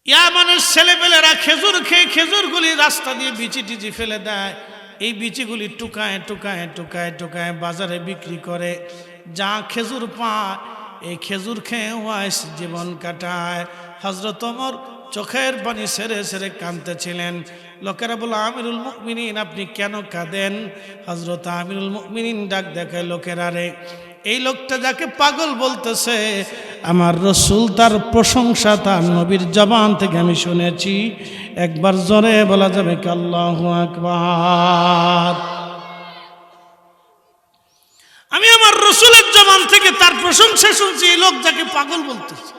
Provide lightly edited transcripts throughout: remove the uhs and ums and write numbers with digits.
ইয়ামানের ছেলেপেলেরা খেজুর খেয়ে খেজুরগুলি রাস্তা দিয়ে বিচি টিচি ফেলে দেয়। এই বিচিগুলি টুকায় টুকায় টুকায় টুকায় বাজারে বিক্রি করে। যা খেজুর পায় এই খেজুর খেয়ে ওয়াইস জীবন কাটায়। হযরত ওমর চোখের পানি ছেড়ে ছেড়ে কাঁদতেছিলেন। লোকেরা বলল, আমিরুল মুমিনিন আপনি কেন কাঁদেন? হযরত আমিরুল মুমিনিন ডাক দেখায়, লোকেরা রে, এই লোকটা যাকে পাগল বলতেছে আমার রাসূল তার প্রশংসা তার নবীর জবান থেকে আমি শুনেছি। একবার জোরে বলা যাবে কি আল্লাহু আকবার? আমি আমার রাসূলের জবান থেকে তার প্রশংসা শুনছি, এই লোক যাকে পাগল বলতেছে।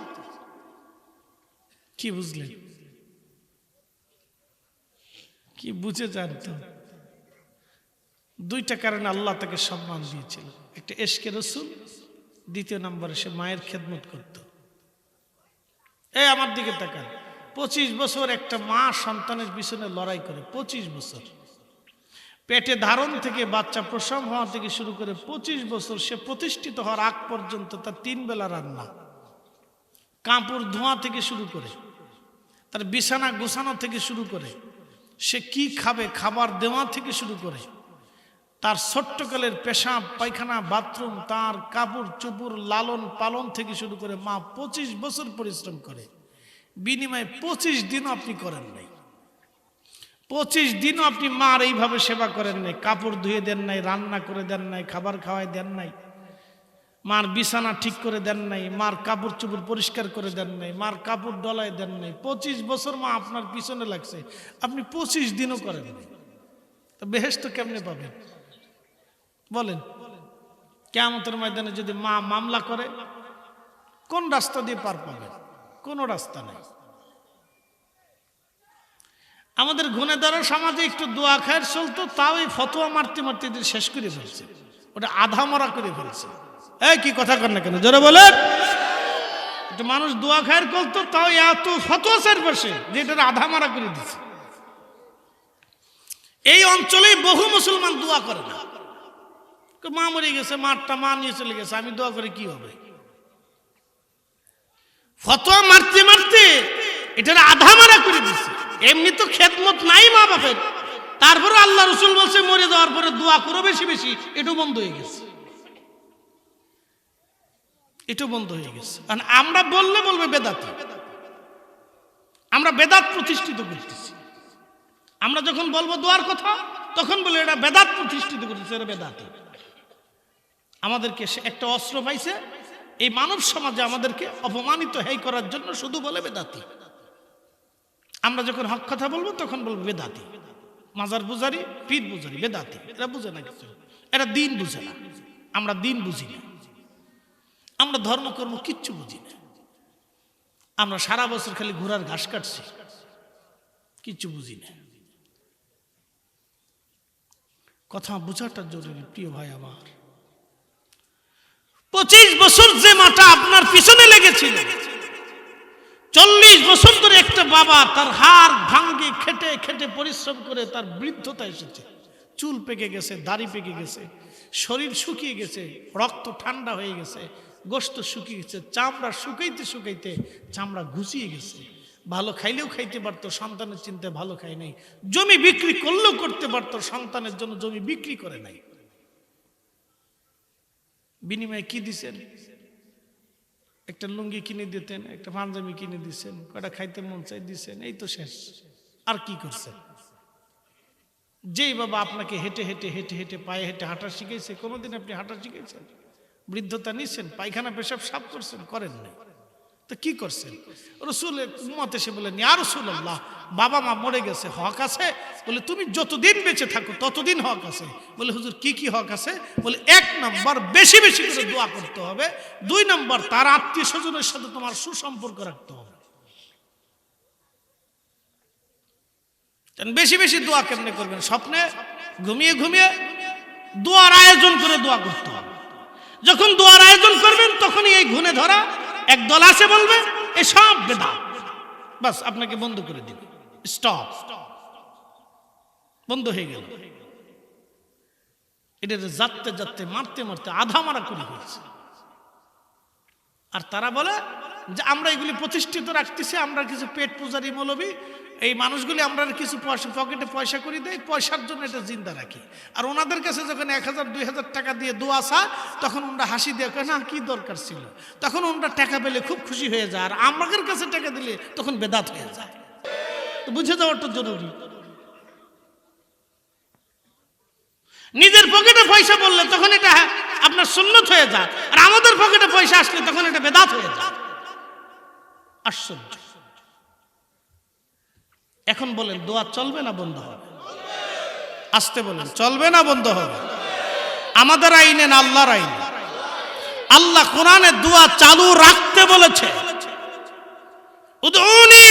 কি বুঝলেন? কি বুঝে জানতো? দুইটা কারণে আল্লাহ তাকে সম্মান দিয়েছিল। একটা ইশকে রাসূল, দ্বিতীয় নম্বরে সে মায়ের খেদমত করত। এই আমার দিকে তাকান, 25 বছর একটা মা সন্তানের পিছনে লড়াই করে। 25 বছর পেটে ধারণ থেকে বাচ্চা প্রসব হওয়া থেকে শুরু করে 25 বছর সে প্রতিষ্ঠিত হওয়ার আগ পর্যন্ত তার 3 বেলা রান্না, কাপড় ধোয়া থেকে শুরু করে, তার বিছানা গোছানো থেকে শুরু করে, সে কি খাবে খাবার দেওয়া থেকে শুরু করে, তার ছোট্টকালের পেশাব পায়খানা বাথরুম, তার কাপড় চোপড় লালন পালন থেকে শুরু করে মা 25 বছর পরিশ্রম করে। বিনিময়ে 25 দিনও আপনি করেন নাই। 25 দিনও আপনি মার এইভাবে সেবা করেন নাই, কাপড় ধুয়ে দেন নাই, রান্না করে দেন নাই, খাবার খাওয়াই দেন নাই, মার বিছানা ঠিক করে দেন নাই, মার কাপড় চোপড় পরিষ্কার করে দেন নাই, মার কাপড় ডলায় দেন নাই। 25 বছর মা আপনার পিছনে লাগছে, আপনি 25 দিনও করেন নাই। তো বেহেশত কেমনে পাবেন বলেন? কিয়ামতের ময়দানে যদি মা মামলা করে, কোন রাস্তা দিয়ে পার পাবেন? কোন রাস্তা নাই। আমাদের গুণেদার সমাজে একটু দোয়া খায়ের চলতো, তাও এই ফতোয়া মারতে মারতে শেষ করে ফেলছে, ওটা আধা মরা করে ফেলছে। এই কি কথা কর না কেন, জোরে বলেন। একটা মানুষ দোয়া খায়ের করতো, তাও এত ফতোয়া চারপাশে যে এটা আধা মারা করে দিচ্ছে। এই অঞ্চলে বহু মুসলমান দোয়া করে না। মা মরে গেছে, মারটা মা নিয়ে চলে গেছে, আমি দোয়া করে কি হবে? ফতোয়া মারতে মারতে এটার আধা মারা করে দিচ্ছে। এমনি তো খেদমত নাই মা বাপের, তারপরে আল্লাহ রাসূল বলছে মরে যাওয়ার পরে দোয়া করো বেশি বেশি, এটাও বন্ধ হয়ে গেছে। এটাও বন্ধ হয়ে গেছে। কারণ আমরা বললে বলবে বেদাতি, আমরা বেদাত প্রতিষ্ঠিত করতেছি। আমরা যখন বলবো দোয়ার কথা, তখন বলে এটা বেদাত প্রতিষ্ঠিত করতেছে, এটা বেদাতি। আমাদেরকে সে একটা অস্ত্র পাইছে এই মানব সমাজে আমাদেরকে অপমানিত হেই করার জন্য, শুধু বলে বেদাতি। আমরা যখন হক কথা বলবো তখন বলবো বেদাতি, মাজার পূজারি, পীর পূজারি, বেদাতি। এরা বুঝে না কিছু, এরা দিন বুঝে না। আমরা দিন বুঝি না, আমরা ধর্মকর্ম কিচ্ছু বুঝি না। আমরা সারা বছর খালি ঘোড়ার ঘাস কাটছি, কিচ্ছু বুঝি না। কথা বোঝাটা জরুরি প্রিয় ভাই আমার। 25 বছর যে মাটা আপনার পিছনে লেগেছিল, 40 বছর ধরে একটা বাবা তার হাড় ভাঙে খেটে খেটে পরিশ্রম করে তার বৃদ্ধতা এসেছে। চুল পেকে গেছে, দাড়ি পেকে গেছে, শরীর শুকিয়ে গেছে, রক্ত ঠান্ডা হয়ে গেছে, গোশত শুকিয়ে গেছে, চামড়া শুকাইতে শুকাইতে চামড়া ঘুচিয়ে গেছে। ভালো খাইলেও খাইতে পারতো, সন্তানের চিন্তায় ভালো খাই নাই। জমি বিক্রি করলেও করতে পারতো, সন্তানের জন্য জমি বিক্রি করে নাই। বিনিময়ে কি দিছেন? একটা লুঙ্গি কিনে দিতেন, একটা পাঞ্জাবি কিনে দিচ্ছেন, কয়টা খাইতে মন চাই দিচ্ছেন, এই তো শেষ। আর কি করছেন? যেই বাবা আপনাকে হেঁটে হেঁটে হেঁটে হেঁটে পায়ে হেঁটে হাঁটা শিখেছে, কোনোদিন আপনি হাঁটা শিখেছেন? বৃদ্ধতা নিচ্ছেন, পায়খানা পেশাব সাফ করছেন? করেন নাই। তো কি করছেন? রাসূলের উম্মত এসে বলেন, ইয়া রাসূলুল্লাহ, বাবা মা মরে গেছে, হক আছে? বলে তুমি যতদিন বেঁচে থাকো ততদিন হক আছে। বলে হুজুর কি কি হক আছে? বলে 1 নম্বর বেশি বেশি করে দোয়া করতে হবে, 2 নম্বর তার আত্মীয় স্বজনের সাথে তোমার সুসম্পর্ক রাখতে হবে। বেশি বেশি দোয়া কেমনে করবেন? স্বপ্নে ঘুমিয়ে ঘুমিয়ে দোয়ার আয়োজন করে দোয়া করতে হবে। যখন দোয়ার আয়োজন করবেন তখনই এই ঘুণে ধরা এক দল আছে বলবে এসব বেদাত, বাস আপনাকে বন্ধ করে দিবে। স্টপ, বন্ধ হয়ে গেল। এটা যাতে যাতে মারতে মারতে আধা মারা করে হয়েছে। আর তারা বলে যে আমরা এগুলি প্রতিষ্ঠিত রাখতেছি, আমরা কিছু পেট পূজারি মৌলবী, এই মানুষগুলি আমরা কিছু পয়সা পকেটে পয়সা করে দেয়, পয়সার জন্য এটা জিন্দা রাখি। আর ওনাদের কাছে যখন 1000-2000 টাকা দিয়ে দোয়া চায়, তখন ওনারা হাসি দিয়ে কয় না কি দরকার ছিল। তখন ওনারা টাকা পেলে খুব খুশি হয়ে যায়, আর আমাদের কাছে টাকা দিলে তখন বেদাত হয়ে যায়। তো বুঝে যাওয়াটা জরুরি। নিজের পকেটে পয়সা বললে তখন এটা আপনার সুন্নত হয়ে যায়, আর আমাদের পকেটে পয়সা আসলে তখন এটা বেদাত হয়ে যায়। আশ্চর্য। এখন বলেন দোয়া চলবে না বন্ধ হবে? আসতে বলেন চলবে না বন্ধ হবে? আমাদের আইনে না আল্লাহর আইনে? আল্লাহ কোরআনে দোয়া চালু রাখতে বলেছে, উদউনি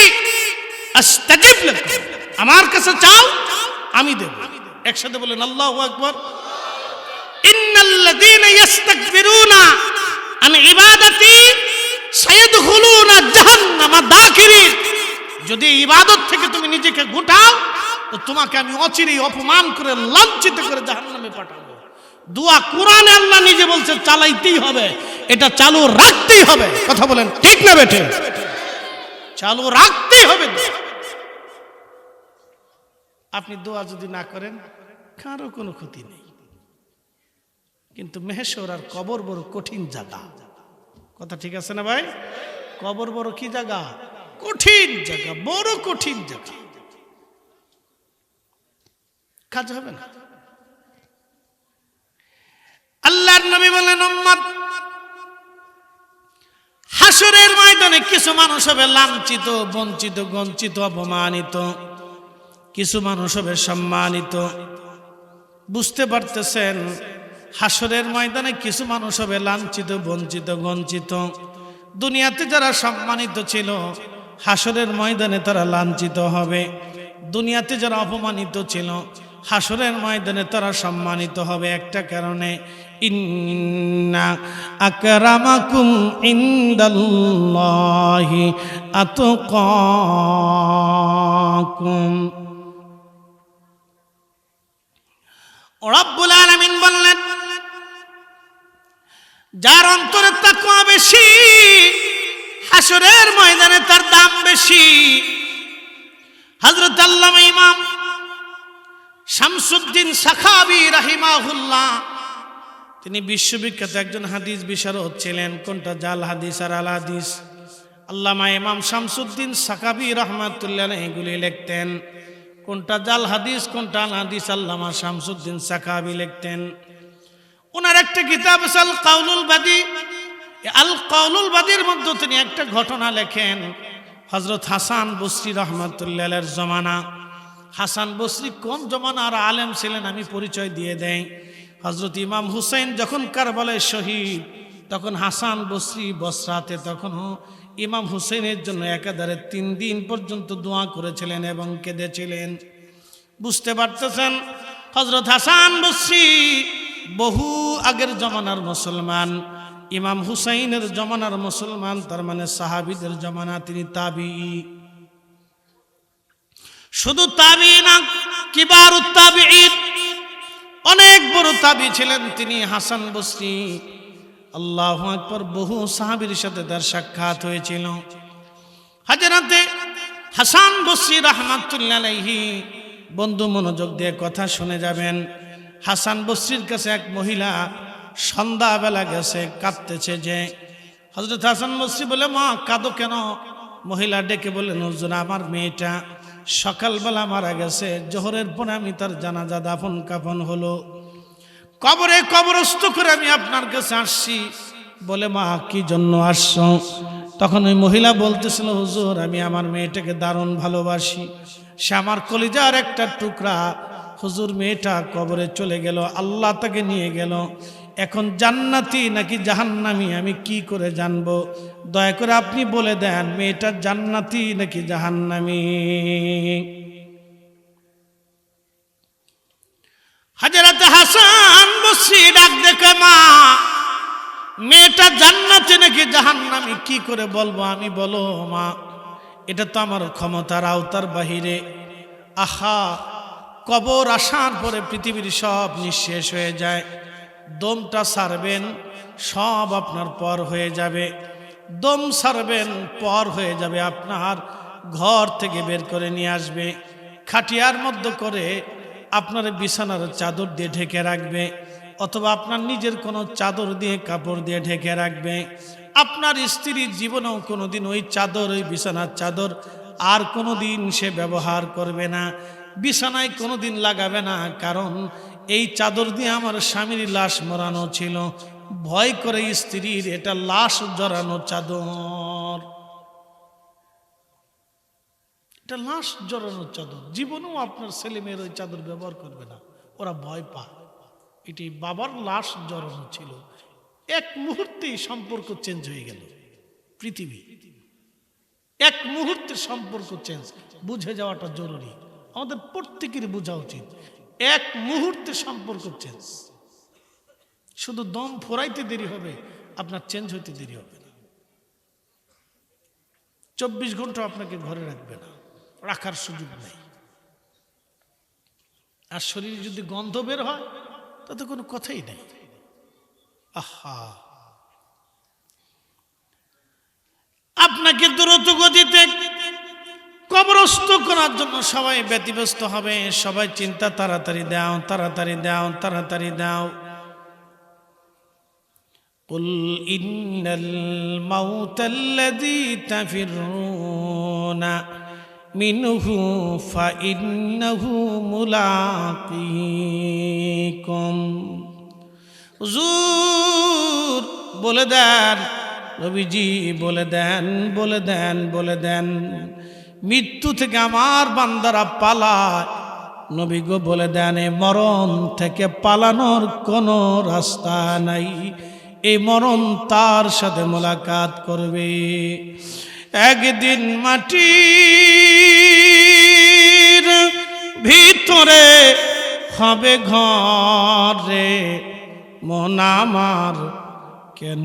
আস্তাজিব লাকুম, আমার কাছে চাও আমি দেব। একসাথে বলেন আল্লাহু আকবার। ইন্নাল্লাযীনা ইস্তাকবিরুনা আন ইবাদাতি সায়াদখুলুনা জাহান্নামা দাখিরিন। যদি ইবাদত থেকে তুমি নিজেকে গোটাও তো তোমাকে আমি অচিরেই অপমান করে লাঞ্ছিত করে জাহান্নামে পাঠাবো। দোয়া কোরআনে আল্লাহ নিজে বলছে চালাইতেই হবে, এটা চালু রাখতেই হবে। কথা বলেন ঠিক না বেঠে? চালু রাখতেই হবে। আপনি দোয়া যদি না করেন কারো কোনো ক্ষতি নেই, কিন্তু মেহেশ্বর আর কবর বড় কঠিন জায়গা। কথা ঠিক আছে না ভাই? কবর বড় কি জায়গা? কঠিন জায়গা, বড় কঠিন জায়গা, কাজ হবে না। আল্লাহর নবী বলেন উম্মত, হাসরের ময়দানে কিছু মানুষ হবে লাঞ্ছিত, বঞ্চিত, গঞ্চিত, অপমানিত, কিছু মানুষ হবে সম্মানিত। বুঝতে পারতেছেন? হাসরের ময়দানে কিছু মানুষ হবে লাঞ্ছিত, বঞ্চিত, গঞ্চিত। দুনিয়াতে যারা সম্মানিত ছিল হাসরের ময়দানে তারা লাঞ্ছিত হবে। দুনিয়াতে যারা অপমানিত ছিল হাসরের ময়দানে তারা সম্মানিত হবে একটা কারণে, ইন্না আকরামাকুম ইনদাল্লাহি আতকাকুম। রব্বুল আলামিন বললেন, যার অন্তরে তাকওয়া বেশি হাসরের ময়দানে তার দাম বেশি। হযরত আল্লামা ইমাম শামসুদ্দিন সাখাবী রাহিমাহুল্লাহ, তিনি বিশ্ববিখ্যাত একজন হাদিস বিশারদ ছিলেন। কোনটা জাল হাদিস আর আল হাদিস? আল্লামা ইমাম শামসুদ্দিন সাখাবী রাহমাতুল্লাহ আলাইহি এগুলি লিখতেন। কোনটা জাল হাদিস কোনটা আল হাদিস আল্লামা শামসুদ্দিন সাখাবী লিখতেন। ওনার একটা কিতাব আছে আল কাউলুল বাদী। আল কাউলুল বাদীর মধ্যে তিনি একটা ঘটনা লেখেন। হযরত হাসান বসরি রাহমাতুল্লাহ আলাইহির জমানা। হাসান বসরি কোন জমানার আলেম ছিলেন আমি পরিচয় দিয়ে দেই। হযরত ইমাম হুসাইন যখন কারবালায় শহীদ, তখন হাসান বসরি বসরাতে তখনও ইমাম হুসাইনের জন্য একাধারে 3 দিন পর্যন্ত দোয়া করেছিলেন এবং কেঁদেছিলেন। বুঝতে পারতেছেন? হযরত হাসান বসরি বহু আগের জমানার মুসলমান, ইমাম হুসাইনের জমানার মুসলমান, তার মানে সাহাবীদের জমানা। তিনি তাবিঈ। শুধু তাবিঈ না, কিবারুত তাবিঈন, অনেক বড় তাবিঈ ছিলেন তিনি হাসান বসরি। আল্লাহু আকবার। বহু সাহাবীর সাথে তার সাক্ষাৎ হয়েছিল। হযরতে হাসান বসরি রাহমাতুল্লাহ আলাইহি, বন্ধু মনোযোগ দিয়ে কথা শুনে যাবেন। হাসান বসরির কাছে এক মহিলা সন্ধ্যাবেলা গেছে, কাঁদতেছে। যে হযরত হাসান বসরি বলে, মা কাঁদো কেন? মহিলা ডেকে বললেন, হুজুর আমার মেয়েটা সকালবেলা মারা গেছে, জোহরের পরে আমি তার জানাজা দাফন কাফন হলো, কবরে কবরস্থ করে আমি আপনার কাছে আসছি। বলে, মা কি জন্য আসছো? তখন ওই মহিলা বলতেছিল, হুজুর আমি আমার মেয়েটাকে দারুণ ভালোবাসি, সে আমার কলিজার একটা টুকরা। হুজুর মেয়েটা কবরে চলে গেল, আল্লাহ তাকে নিয়ে গেল, এখন জান্নাতি নাকি জাহান্নামী আমি কি করে জানবো? দয়া করে আপনি বলে দেন মেয়েটা জান্নাতি নাকি জাহান্নামী। হযরত হাসান বসরি ডাক দেখে, মা মেয়েটা জান্নাতি নাকি জাহান্নামী কি করে বলবো আমি? বলো মা, এটা তো আমার ক্ষমতার আওতার বাহিরে। আহা, কবর আসার পরে পৃথিবীর সব নিঃশেষ হয়ে যায়, দমটা ছাড়বেন, সব আপনার পর হয়ে যাবে। দম ছাড়বেন, পর হয়ে যাবে, আপনার ঘর থেকে বের করে নিয়ে আসবে, খাটিয়ার মধ্যে করে আপনার বিছানার চাদর দিয়ে ঢেকে রাখবে, অথবা আপনার নিজের কোনো চাদর দিয়ে কাপড় দিয়ে ঢেকে রাখবে। আপনার স্ত্রীর জীবনেও কোনোদিন ওই চাদর, ওই বিছানার চাদর আর কোনোদিন সে ব্যবহার করবে না, বিছানায় কোনোদিন লাগাবে না। কারণ এই চাদর দিয়ে আমার স্বামীর লাশ মরানো ছিল, ভয় করে স্ত্রীর এটা লাশ জড়ানো চাদর, এটা লাশ জড়ানো চাদর। জীবনেও আপনার ছেলে মেয়ের ওই চাদর ব্যবহার করবে না, ওরা ভয় পায়। এটি বাবার লাশ জড়ানো ছিল, এক মুহূর্তেই সম্পর্ক চেঞ্জ হয়ে গেল। পৃথিবী এক মুহূর্তে সম্পর্ক চেঞ্জ, বুঝে যাওয়াটা জরুরি, আমাদের প্রত্যেকেরই বোঝা উচিত। এক মুহূর্তে সম্পর্ক চেঞ্জ, শুধু দম ফোরাইতে দেরি হবে, আপনার চেঞ্জ হইতে দেরি হবে না। 24 ঘন্টা আপনাকে ঘরে রাখবে না, রাখার সুযোগ নেই। আর শরীরে যদি গন্ধ বের হয় তাতে কোনো কথাই নেই। আহা, আপনাকে দ্রুত গতিতে কবরস্থ করার জন্য সবাই ব্যতিব্যস্ত হবে, সবাই চিন্তা, তাড়াতাড়ি দাও, তাড়াতাড়ি দাও, তাড়াতাড়ি দাও। কুল ইন্নাল মাউতাল্লাযী তাফিরুনা মিনহু ফাইন্নাহু মুলাকীকুম। হুজুর বলে দেন, নবীজি বলে দেন, বলে দেন, বলে দেন, মৃত্যু থেকে আমার বান্দারা পালায়। নবী গো বলে দেন, এই মরণ থেকে পালানোর কোনো রাস্তা নাই, এই মরণ তার সাথে মোলাকাত করবে। একদিন মাটির ভিতরে হবে ঘর রে, মন আমার কেন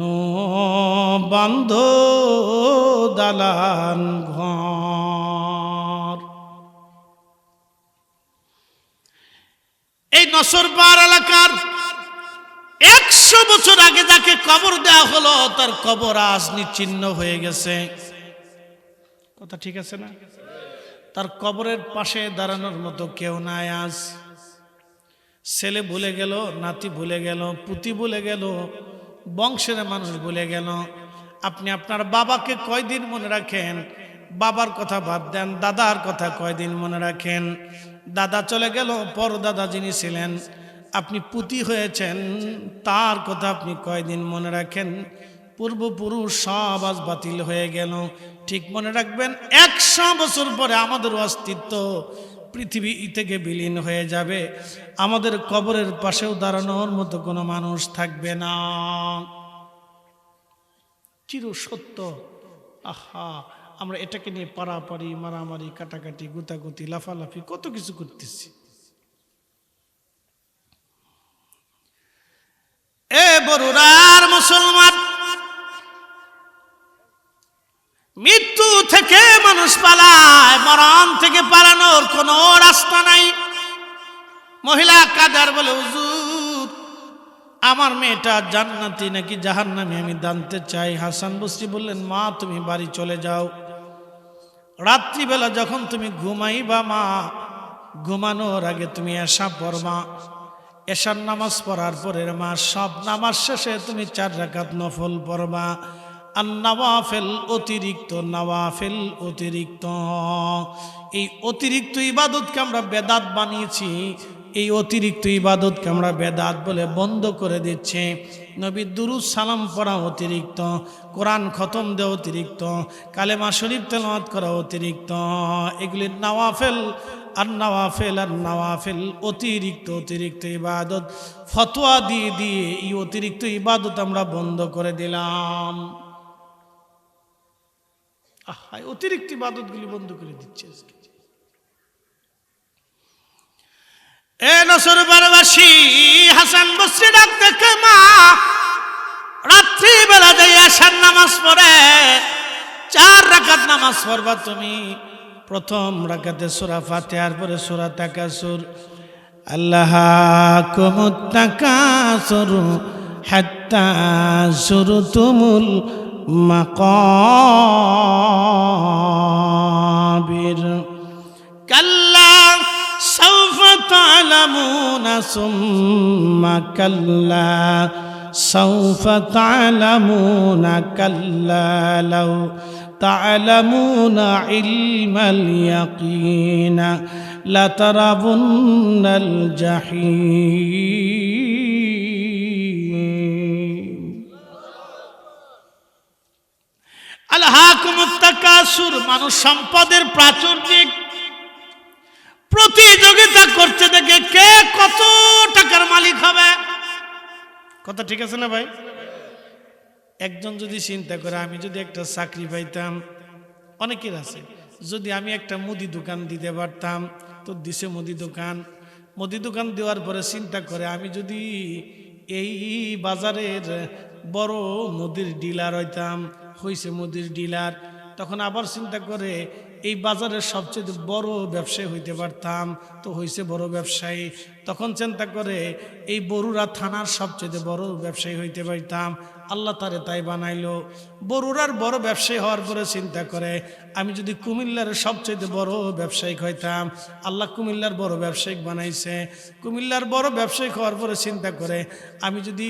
বান্ধ দালান ঘর। এই নসরপাড় এলাকার 100 বছর আগে যাকে কবর দেওয়া হলো, তার কবর আজ নিশ্চিহ্ন হয়ে গেছে। কথা ঠিক আছে না? তার কবরের পাশে দাঁড়ানোর মতো কেউ নাই আজ। ছেলে ভুলে গেল, নাতি ভুলে গেল, পুতি ভুলে গেল, বংশের মানুষ ভুলে গেল। আপনি আপনার বাবাকে কয়দিন মনে রাখেন? বাবার কথা বাদ দেন, দাদার কথা কয়দিন মনে রাখেন? দাদা চলে গেল, পর দাদা যিনি ছিলেন, আপনি পুতি হয়েছেন, তার কথা আপনি কয়দিন মনে রাখেন? পূর্বপুরুষ সব আজ বাতিল হয়ে গেল। ঠিক মনে রাখবেন, 100 বছর পরে আমাদের অস্তিত্ব পৃথিবী থেকে বিলীন হয়ে যাবে, আমাদের কবরের পাশেও দাঁড়ানোর মতো কোনো মানুষ থাকবে না। চির সত্য। আহা, আমরা এটাকে নিয়ে পারাপারি, মারামারি, কাটাকাটি, গুতাগুতি, লাফালাফি, কত কিছু করতেছি। এ বরুরার মুসলমান, মৃত্যু থেকে মানুষ পালায়, মরণ থেকে পালানোর কোনো রাস্তা নাই। মহিলা কাদার বলে, হুজুর আমার মেয়েটা জান্নাতি নাকি জাহান্নামী আমি জানতে চাই। হাসান বসরি বললেন, মা তুমি বাড়ি চলে যাও, রাত্রিবেলা যখন তুমি ঘুমাইবা মা, ঘুমানোর আগে তুমি এশা পড়বা, এশার নামাজ পড়ার পরে মা সব নামাজ শেষে তুমি 4 রাকাত নফল পড়বা। আর নওয়াফেল অতিরিক্ত, নওয়াফেল অতিরিক্ত। এই অতিরিক্ত ইবাদতকে আমরা বেদাত বানিয়েছি, এই অতিরিক্ত ইবাদতকে আমরা বেদাত বলে বন্ধ করে দিচ্ছি। নবীর দুরুদ সালাম পড়া অতিরিক্ত, কোরআন খতম দেওয়া অতিরিক্ত, কালেমা শরীফ তেলাওয়াত করা অতিরিক্ত, এগুলি নওয়াফেল। আর নওয়াফেল, আর নওয়াফেল অতিরিক্ত, অতিরিক্ত ইবাদত। ফতোয়া দিয়ে দিয়ে এই অতিরিক্ত ইবাদত আমরা বন্ধ করে দিলাম। অতিরিক্ত ইবাদতগুলি বন্ধ করে দিচ্ছে আজকে। এ নসরবারবাসী, হাসান বসরি ডাক দেখে মা রাত্রিবেলা যাই আশার নামাজ পড়ে 4 রাকাত নামাজ পড়বা তুমি। প্রথম রাকাতে সূরা ফাতিহার পরে সূরা তাকাসুর, আল্লাহাকুমুত তাকাসুর হাত্তা যুরতুমুল মাকাবির কাল্লা সাউফা তা'লামুনা সুম্মা কাল্লা সাউফা তা'লামুনা কাল্লা লাউ তা'লামুনা ইলমাল ইয়াকিন লাতারাবুন্নাল জাহিম আলহাকুমুত তাকাসুর মানুষ সম্পদের প্রাচুর্যিক প্রতিযোগিতা করতে দেখে কে কত টাকার মালিক হবে। কথা ঠিক আছে না ভাই? একজন যদি চিন্তা করে আমি যদি একটা চাকরি পাইতাম, অনেকের আছে, যদি আমি একটা মুদি দোকান দিতে পারতাম, তো দিছে মুদি দোকান দেওয়ার পরে চিন্তা করে আমি যদি এই বাজারের বড় মুদির ডিলার হইতাম, হইছে মুদির ডিলার, তখন আবার চিন্তা করে এই বাজারের সবচেয়ে বড় ব্যবসায়ী হইতে পারতাম, তো হইছে বড় ব্যবসায়ী, তখন চিন্তা করে এই বরুড়া থানার সবচেয়ে বড় ব্যবসায়ী হইতে পারতাম, আল্লাহ তারে তাই বানাইলো। বরুড়ার বড় ব্যবসায়ী হওয়ার পরে চিন্তা করে আমি যদি কুমিল্লার সবচেয়ে বড় ব্যবসায়িক হইতাম, আল্লাহ কুমিল্লার বড় ব্যবসায়িক বানাইছে। কুমিল্লার বড় ব্যবসায়িক হওয়ার পরে চিন্তা করে আমি যদি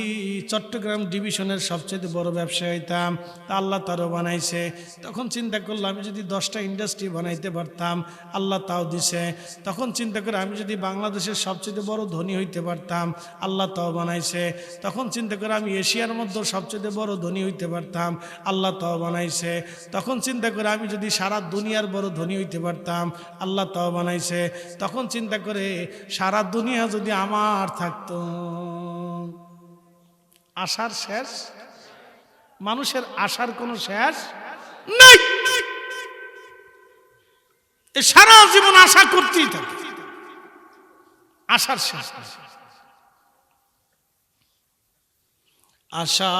চট্টগ্রাম ডিভিশনের সবচেয়ে বড় ব্যবসায়ী হইতাম, তা আল্লাহ তারও বানাইছে। তখন চিন্তা করলো আমি যদি 10টা ইন্ডাস্ট্রি বানাইতে পারতাম, আল্লাহ তাও দিছে। তখন চিন্তা করে আমি যদি বাংলাদেশের সবচেয়ে বড় ধনী হইতে পারতাম, আল্লাহ তাও বানাইছে। তখন চিন্তা করে আমি এশিয়ার মধ্যে সবচেয়ে বড় ধনী হইতে পারতাম, আল্লাহ তাও বানাইছে। তখন চিন্তা করে আমি যদি সারা দুনিয়ার বড় ধনী হইতে পারতাম, আল্লাহ তাও বানাইছে। তখন চিন্তা করে সারা দুনিয়া যদি আমার থাকতো। আশার শেষ? মানুষের আশার কোনো শেষ নাই। সারা জীবন আশা করতেই থাকে, আশার শেষ নাই। আশা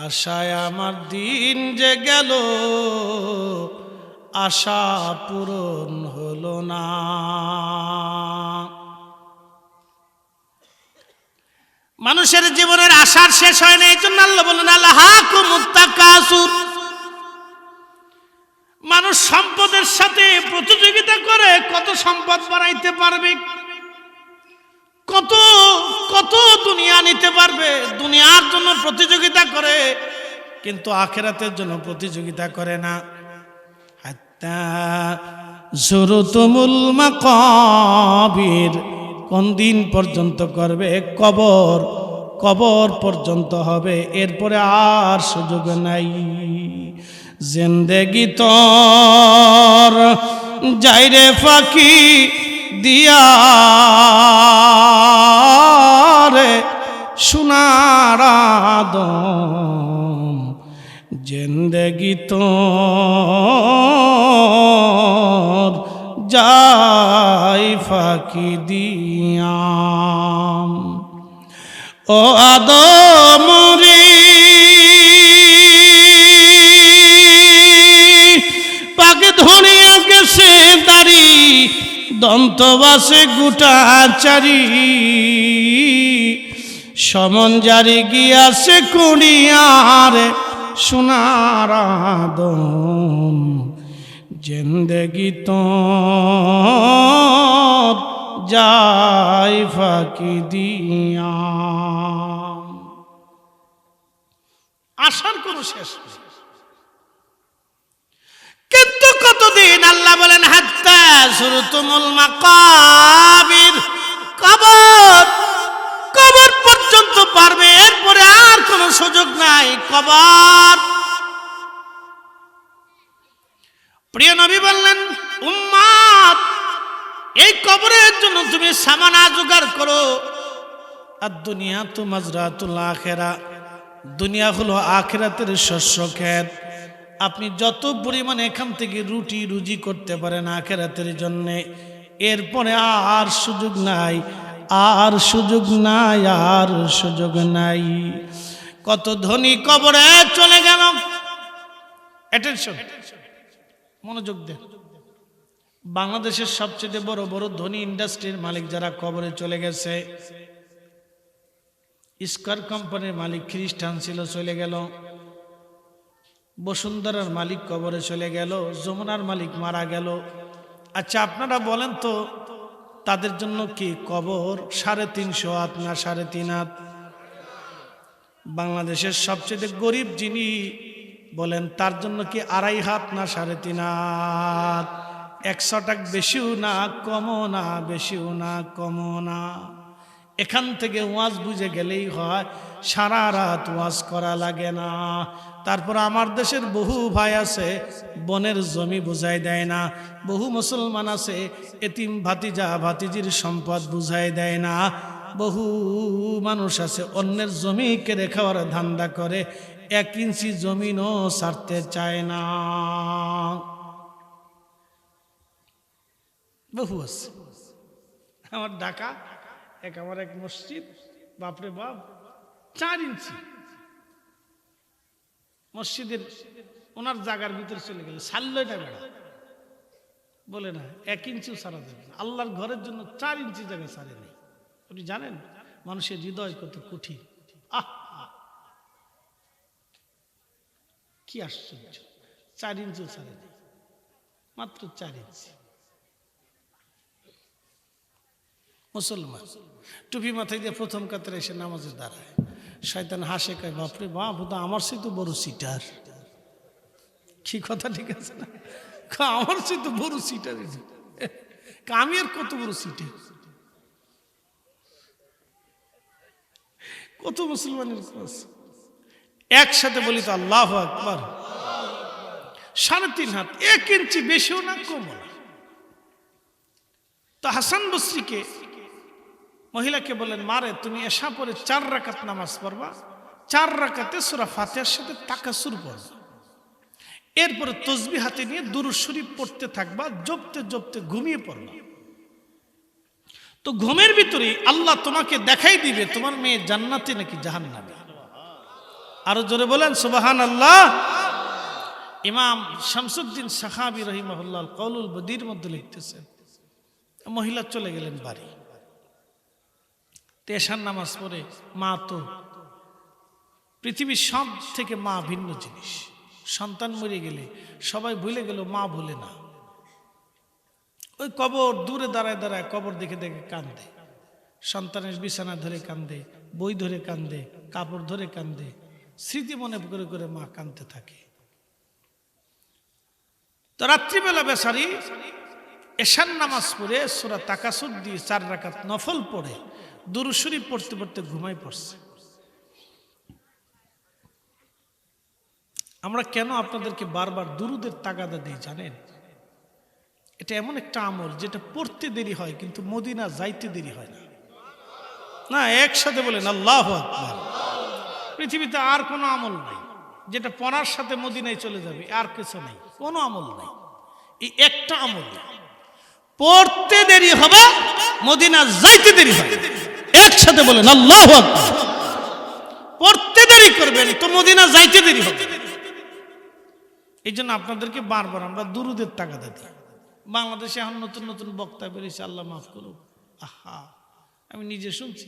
আশায় আমার দিন যে গেল, আশা পূরণ হলো না। মানুষের জীবনের আশার শেষ হয় না, এই জন্য আল্লাহ বলেন আলহাকুমুত তাকাসুর। মানুষ সম্পদের সাথে প্রতিযোগিতা করে কত সম্পদ বাড়াইতে পারবে, কত কত দুনিয়া নিতে পারবে, দুনিয়ার জন্য প্রতিযোগিতা করে, কিন্তু আখিরাতের জন্য প্রতিযোগিতা করে না। হাত্তা যুরতুমুল মাকাবির, কোন দিন পর্যন্ত করবে? কবর, কবর পর্যন্ত হবে, এরপরে আর সুযোগ নাই। জিন্দেগি তোর যাইরে ফাঁকি দিয়া রে সোনার আদম, জিন্দেগি তোর যাই ফাঁকি দিয়া। ও আদম রে পাক ধরিয়া গেছে দাড়ি, দন্তবাসে গোটা চারি, সমন জারি গিয়াছে কুড়িয়ার সোনার আদম, জিন্দেগি তোর যাই ফাঁকি দিয়া। আশার কোনো শেষ নেই, কিন্তু কতদিন? আল্লাহ বলেন হাত্তা যুরতুমুল মাকাবির, কবর, কবর পর্যন্ত পারবে, এরপরে আর কোনো সুযোগ নাই। কবর, প্রিয় নবী বললেন উম্মত এই কবরের জন্য তুমি সামানা জোগাড় করো। আর দুনিয়া তো মাজরাতুল আখিরা, দুনিয়া হলো আখিরাতের শস্য ক্ষেত। আপনি যত পরিমাণে এখান থেকে রুটি রুজি করতে পারেন আখিরাতের জন্য, এরপরে আর সুযোগ নাই, আর সুযোগ নাই, আর সুযোগ নাই। কত ধনী কবরে চলে গেল। অ্যাটেনশন, মনোযোগ দেন। বাংলাদেশের সবচেয়ে বড় বড় ধনী ইন্ডাস্ট্রির মালিক যারা কবরে চলে গেছে, স্কয়ার কোম্পানির মালিক খ্রিস্টান ছিল, চলে গেল। বসুন্ধরার মালিক কবরে চলে গেল, যমুনার মালিক মারা গেল। আচ্ছা আপনারা বলেন তো তাদের জন্য কি কবর 3.5 হাত না 3.5 হাত? বাংলাদেশের সবচেয়ে গরিব যিনি বলেন তার জন্য কি 2.5 হাত না 3.5 হাত? 100 টাকা বেশিও না কমও না, বেশিও না কমও না। এখান থেকে ওয়াজ বুঝে গেলেই হয়, সারা রাত ওয়াজ করা লাগে না। তারপর আমার দেশের বহু ভাই আছে বনের জমি বুঝাই দেয় না, বহু মুসলমান আছে এতিম ভাতিজা ভাতিজির সম্পদ বুঝাই দেয় না, বহু মানুষ আছে অন্যের জমি কেড়ে খাওয়ার ধান্দা করে, 1 ইঞ্চি জমিনও ছাড়তে চায় না। বহু আছে। আমার ঢাকা আমার এক মসজিদ, বাপরে বাপ 4 ইঞ্চি মসজিদের ওনার জায়গার ভিতরে চলে গেলে ছাড়লই না বেড়া, বলে না 1 ইঞ্চিও ছাড়া যাবে না। আল্লাহর ঘরের জন্য 4 ইঞ্চি জায়গা ছাড়ে নেই। আপনি জানেন মানুষের হৃদয় কত কঠিন। কি আশ্চর্য, 4 ইঞ্চিও ছাড়ে নেই, মাত্র 4 ইঞ্চি। মুসলমান টুপি মাথায় দিয়ে প্রথম কাতারে এসে নামাজে দাঁড়ায়, শয়তান হাসে, কয় বাপরে বাপ, ও তো আমার চেয়ে তো বড় সিটার। কি কথা ঠিক আছে না? আমার চেয়ে তো বড় সিটার, আমি আর কত বড় সিটার। কত মুসলমানের একসাথে বলি তো আল্লাহু আকবার। 3.5 হাত, 1 ইঞ্চি বেশিও না কমও না। তো হাসান বসরিকে মহিলাকে বলেন, মারে তুমি এশা পরে 4 রাকাত নামাজ পড়বা, 4 রাকাতে সূরা ফাতিহার সাথে তাকাসুর পড়বা, এরপরে তসবিহ হাতে নিয়ে দুরূদ শরীফ পড়তে থাকবা, জপতে জপতে ঘুমিয়ে পড়বা। তো ঘুমের ভিতরে আল্লাহ তোমাকে দেখাই দিবে তোমার মেয়ে জান্নাতে নাকি জাহান্নামে। আরো জোরে বলেন সুবহানাল্লাহ। ইমাম শামসুদ্দিন সাখাবী রাহিমাহুল্লাহ কওলুল বদীর মধ্যে লিখতেছেন, মহিলা চলে গেলেন বাড়ি, এশার নামাজ পড়ে, মা তো পৃথিবীর সব থেকে মা ভিন্ন জিনিস। সন্তান মরে গেলে সবাই ভুলে গেল, মা ভুলে না। ওই কবর দূরে দাঁড়ায় দাঁড়ায় কবর দেখে দেখে কান্দে, সন্তানের বিছানা ধরে কান্দে, বই ধরে কান্দে, কাপড় ধরে কান্দে, স্মৃতি মনে করে করে মা কাঁদতে থাকে। তো রাত্রিবেলা বেচারি এশার নামাজ পড়ে সূরা তাকাসুর দিয়ে 4 রাকাত নফল পড়ে দুরূদ শরীফ পড়তে পড়তে ঘুমাই পড়ছে। আমরা কেন আপনাদেরকে বারবার দুরুদের তাগাদা দিই জানেন? এটা এমন একটা আমল যেটা পড়তে দেরি হয় কিন্তু মদিনা যাইতে দেরি হয় না। না, একসাথে বলেন আল্লাহু আকবার। পৃথিবীতে আর কোনো আমল নাই যেটা পড়ার সাথে মদিনায় চলে যাবে, আর কিছু নাই, কোনো আমল নাই। এই একটা আমল পড়তে দেরি হবে, মদিনা যাইতে দেরি হবে। একসাথে বলেন আল্লাহু আকবার। পড়তে দেরি করবেন তো মদিনা যাইতে দেরি হবে। এই জন্য আপনাদেরকে বারবার আমরা দুরুদের তাগাদা দিই। বাংলাদেশে এখন নতুন নতুন বক্তা বেরিয়েছে, আল্লাহ মাফ করুক। আহা, আমি নিজে শুনছি,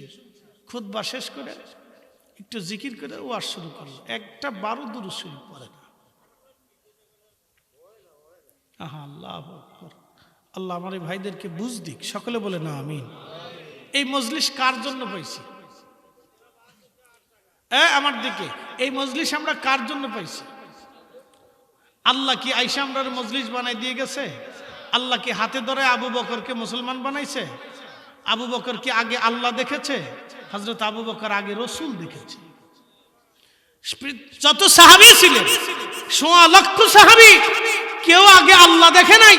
খুতবা শেষ করে একটু জিকির করে ওয়াজ শুরু করলো, একটা 12 দুরূদ শরীফ পড়ে না। আহা, আল্লাহু আকবার। আল্লাহ আমার এই ভাইদেরকে বুঝ দিক, সকলে বলে না আমিন। এই মজলিস কার জন্য পাইছি? আমার দিকে এই মজলিস আমরা কার জন্য পাইছি? আল্লাহ কি আইসা আমরা মজলিস বানাই দিয়ে গেছে? আল্লাহ কি হাতে ধরে আবু বকরকে মুসলমান বানাইছে? আবু বকর কি আগে আল্লাহ দেখেছে? হযরত আবু বকর আগে রাসূল দেখেছে। যত সাহাবী ছিলেন, 1.5 লক্ষ সাহাবী, কেউ আগে আল্লাহ দেখে নাই,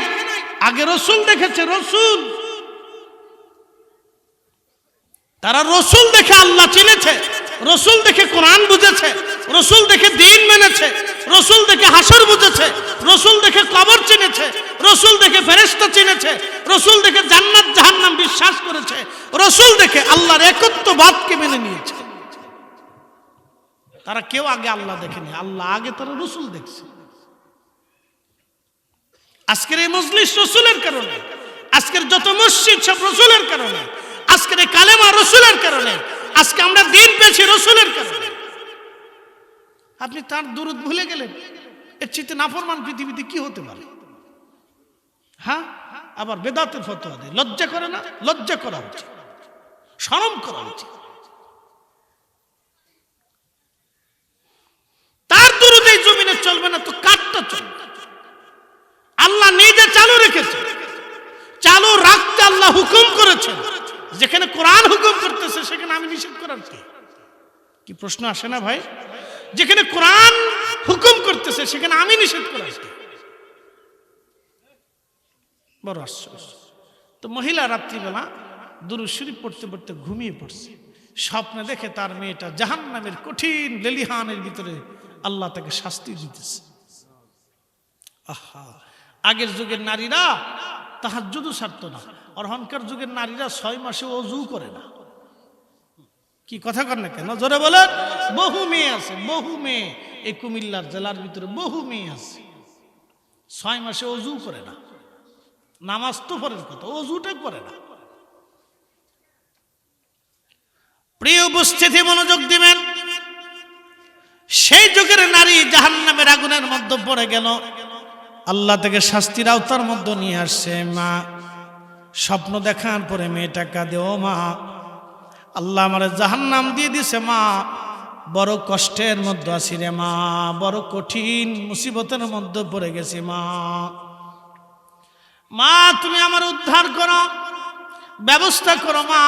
আগে রাসূল দেখেছে। রাসূল, তারা রাসূল দেখে আল্লাহ চিনেছে, রাসূল দেখে কোরআন বুঝেছে, রাসূল দেখে দ্বীন মেনেছে, রাসূল দেখে হাসর বুঝেছে, রাসূল দেখে কবর চিনেছে, রাসূল দেখে ফেরেশতা চিনেছে, রাসূল দেখে জান্নাত জাহান্নাম বিশ্বাস করেছে, রাসূল দেখে আল্লাহর একত্ববাদকে মেনে নিয়েছে। তারা কেউ আগে আল্লাহ দেখেনি, আল্লাহ আগে তারা রাসূল দেখছে। আজকের এই মজলিস রাসূলের কারণে, আজকের যত মসজিদ সব রাসূলের কারণে, আজকের এই কালেমা রাসূলের কারণে, আজকে আমরা দ্বীন পেয়েছি রাসূলের কারণে। আপনি তার দুরূদ ভুলে গেলেন, এর চেয়ে নাফরমান পৃথিবীতে কি হতে পারে? হ্যাঁ, আবার বেদাতের ফতোয়া দেয়। লজ্জা করে না? লজ্জা করা উচিত, শরম করা উচিত। তার দুরূদ এই জমিনে চলবে না তো কারটা চলবে? আল্লাহ নিজে চালু রেখেছে, চালু রাখতে আল্লাহ হুকুম করেছেন। যেখানে কোরআন হুকুম করতেছে সেখানে আমি নিষেধ করার কি প্রশ্ন আসে না ভাই? যেখানে কোরআন হুকুম করতেছে সেখানে আমি নিষেধ করার কি? বড় আশ্চর্য। তো মহিলা রাত্রিবেলা দুরূদ শরীফ পড়তে পড়তে ঘুমিয়ে পড়ছে। স্বপ্নে দেখে তার মেয়েটা জাহান্নামের কঠিন লেলিহানের ভিতরে আল্লাহ তাকে শাস্তি দিতেছে। আহা, আগের যুগের নারীরা তাহাজ্জুদও ছাড়তো না, আর এখনকার যুগের নারীরা 6 মাসে ওযু করে না। কি কথা কর না কেন? জোরে বলেন। বহু মেয়ে আছে, বহু মেয়ে এই কুমিল্লার জেলার ভিতরে বহু মেয়ে আছে 6 মাসে ওযু করে না। নামাজ তো পরের কথা, ওযুটা করে না। প্রিয় উপস্থিতি, মনোযোগ দিবেন। সেই যুগের নারী জাহান্নামের আগুনের মধ্যে পড়ে গেল, আল্লাহ থেকে শাস্তির আওতার মধ্যে নিয়ে আসছে। মা স্বপ্ন দেখার পরে মেয়েটা কাঁদে, ও মা, আল্লাহ আমার জাহান্নাম দিয়ে দিছে মা, বড় কষ্টের মধ্যে আছি রে মা, বড় কঠিন মুসিবতের মধ্যে পড়ে গেছি মা, মা তুমি আমার উদ্ধার করো, ব্যবস্থা করো মা।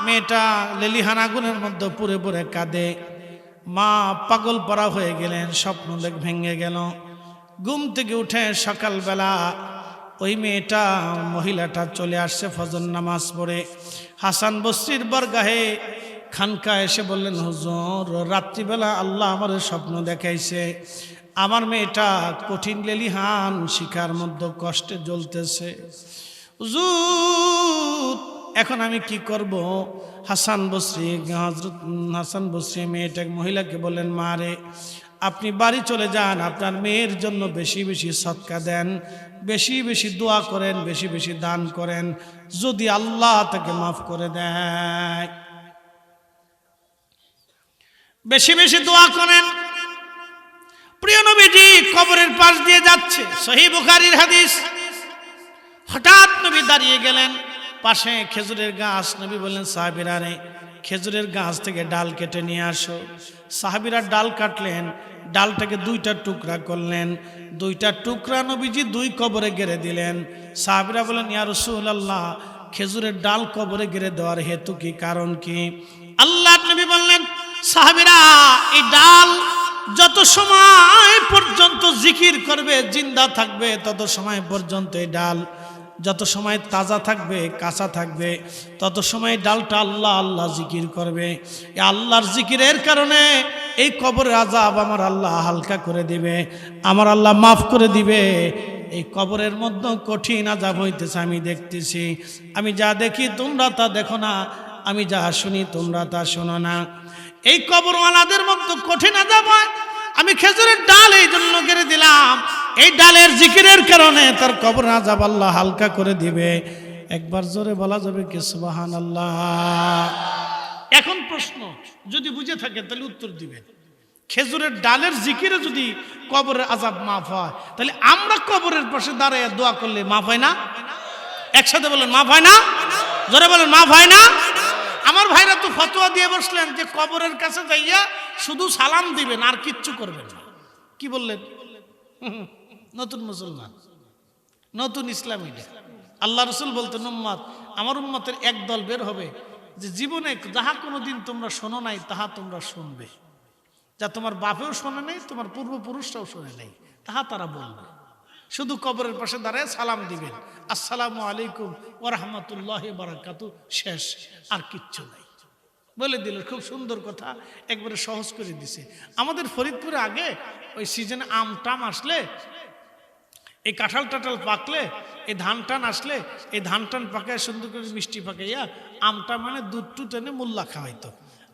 মেয়েটা লেলিহান আগুনের মধ্যে পুরে পুরে কাঁদে। মা পাগল পরা হয়ে গেলেন, স্বপ্ন ভেঙে গেল। ঘুম থেকে উঠে সকালবেলা ওই মেয়েটা, মহিলাটা চলে আসছে ফজর নামাজ পড়ে। হাসান বসরির বরগাহে খানকা এসে বললেন, হুজুর রাত্রিবেলা আল্লাহ আমার স্বপ্ন দেখাইছে, আমার মেয়েটা কঠিন লেলিহান শিখার মধ্যে কষ্টে জ্বলতেছে। হুজুর এখন আমি কি করব? হাসান বসরি, হযরত হাসান বসরি মেয়েটা মহিলাকে বললেন, মা রে, আপনি বাড়ি চলে যান, আপনার মেয়ের জন্য বেশি বেশি সদকা দেন, বেশি বেশি দোয়া করেন, বেশি বেশি দান করেন, যদি আল্লাহ তাকে মাফ করে দেয়। বেশি বেশি দোয়া করেন। প্রিয় নবীজি কবরের পাশ দিয়ে যাচ্ছে, সহিহ বুখারীর হাদিস। হঠাৎ নবী দাঁড়িয়ে গেলেন, পাশে খেজুরের গাছ। নবী বললেন, সাহাবীরা রে, খেজুরের গাছ থেকে ডাল কেটে নিয়ে আসো। সাহাবীরা ডাল কাটলেন, ডালটাকে 2টা টুকরা করলেন। 2টা টুকরা নবীজি 2 কবরে গেড়ে দিলেন। সাহাবীরা বলেন, ইয়া রাসূলুল্লাহ, খেজুরের ডাল কবরে গেড়ে দেওয়ার হেতু কি, কারণ কি? আল্লাহর নবী বললেন, সাহাবীরা এই ডাল যত সময় পর্যন্ত জিকির করবে, জিন্দা থাকবে, তত সময় পর্যন্ত এই ডাল যত সময় তাজা থাকবে, কাঁচা থাকবে, তত সময় ডালটা আল্লাহ আল্লাহ জিকির করবে। এই আল্লাহর জিকিরের কারণে এই কবরের আযাব আমার আল্লাহ হালকা করে দিবে, আমার আল্লাহ মাফ করে দিবে। এই কবরের মধ্যে কঠিন আযাব হইতেছে, আমি দেখতেছি। আমি যা দেখি তোমরা তা দেখো না, আমি যা শুনি তোমরা তা শোনো না। এই কবরওয়ালাদের মধ্যে কঠিন আযাব হয়। আমি খেজুরের ডাল এই জন্য গেড়ে দিলাম, এই ডালের জিকিরের কারণে তার কবর আযাব আল্লাহ হালকা করে দিবে। একবার জোরে বলা যাবে কি সুবহানাল্লাহ? এখন প্রশ্ন, যদি বুঝে থাকেন তাহলে উত্তর দিবেন। খেজুরের ডালের জিকিরে যদি কবরের আযাব মাফ হয়, তাহলে আমরা কবরের পাশে দাঁড়িয়ে দোয়া করলে মাফ হয় না? একসাথে বলেন, মাফ হয় না? জোরে বলেন, মাফ হয় না? আমার ভাইরা তো ফতোয়া দিয়ে বসলেন যে কবরের কাছে যাইয়া শুধু সালাম দিবেন, আর কিচ্ছু করবেন না। কি বললেন? নতুন মুসলমান, নতুন ইসলাম। এটা আল্লাহ রাসূল বলতেন, উম্মত, আমার উম্মতের এক দল বের হবে যে জীবনে যাহা কোনোদিন তোমরা শোনো নাই তাহা তোমরা শুনবে, যা তোমার বাপেও শোনে নাই, তোমার পূর্বপুরুষরাও শোনে নাই, তাহা তারা বলবে। শুধু কবরের পাশে দাঁড়ায় সালাম দিবেন, আসসালামু আলাইকুম ওয়া রাহমাতুল্লাহি ওয়া বারাকাতুহু, শেষ, আর কিচ্ছু নাই। বলে দিল, খুব সুন্দর কথা, একবারে সহজ করে দিছে। আমাদের ফরিদপুরে আগে ওই সিজনে আম টাম আসলে, এই কাঁঠাল টাঠাল পাকলে, এই ধান টান আসলে, এই ধান টান পাকায় সুন্দর করে মিষ্টি পাকাইয়া আমটা মানে দুধ টুধ এনে মুল্লা খাওয়াইতো।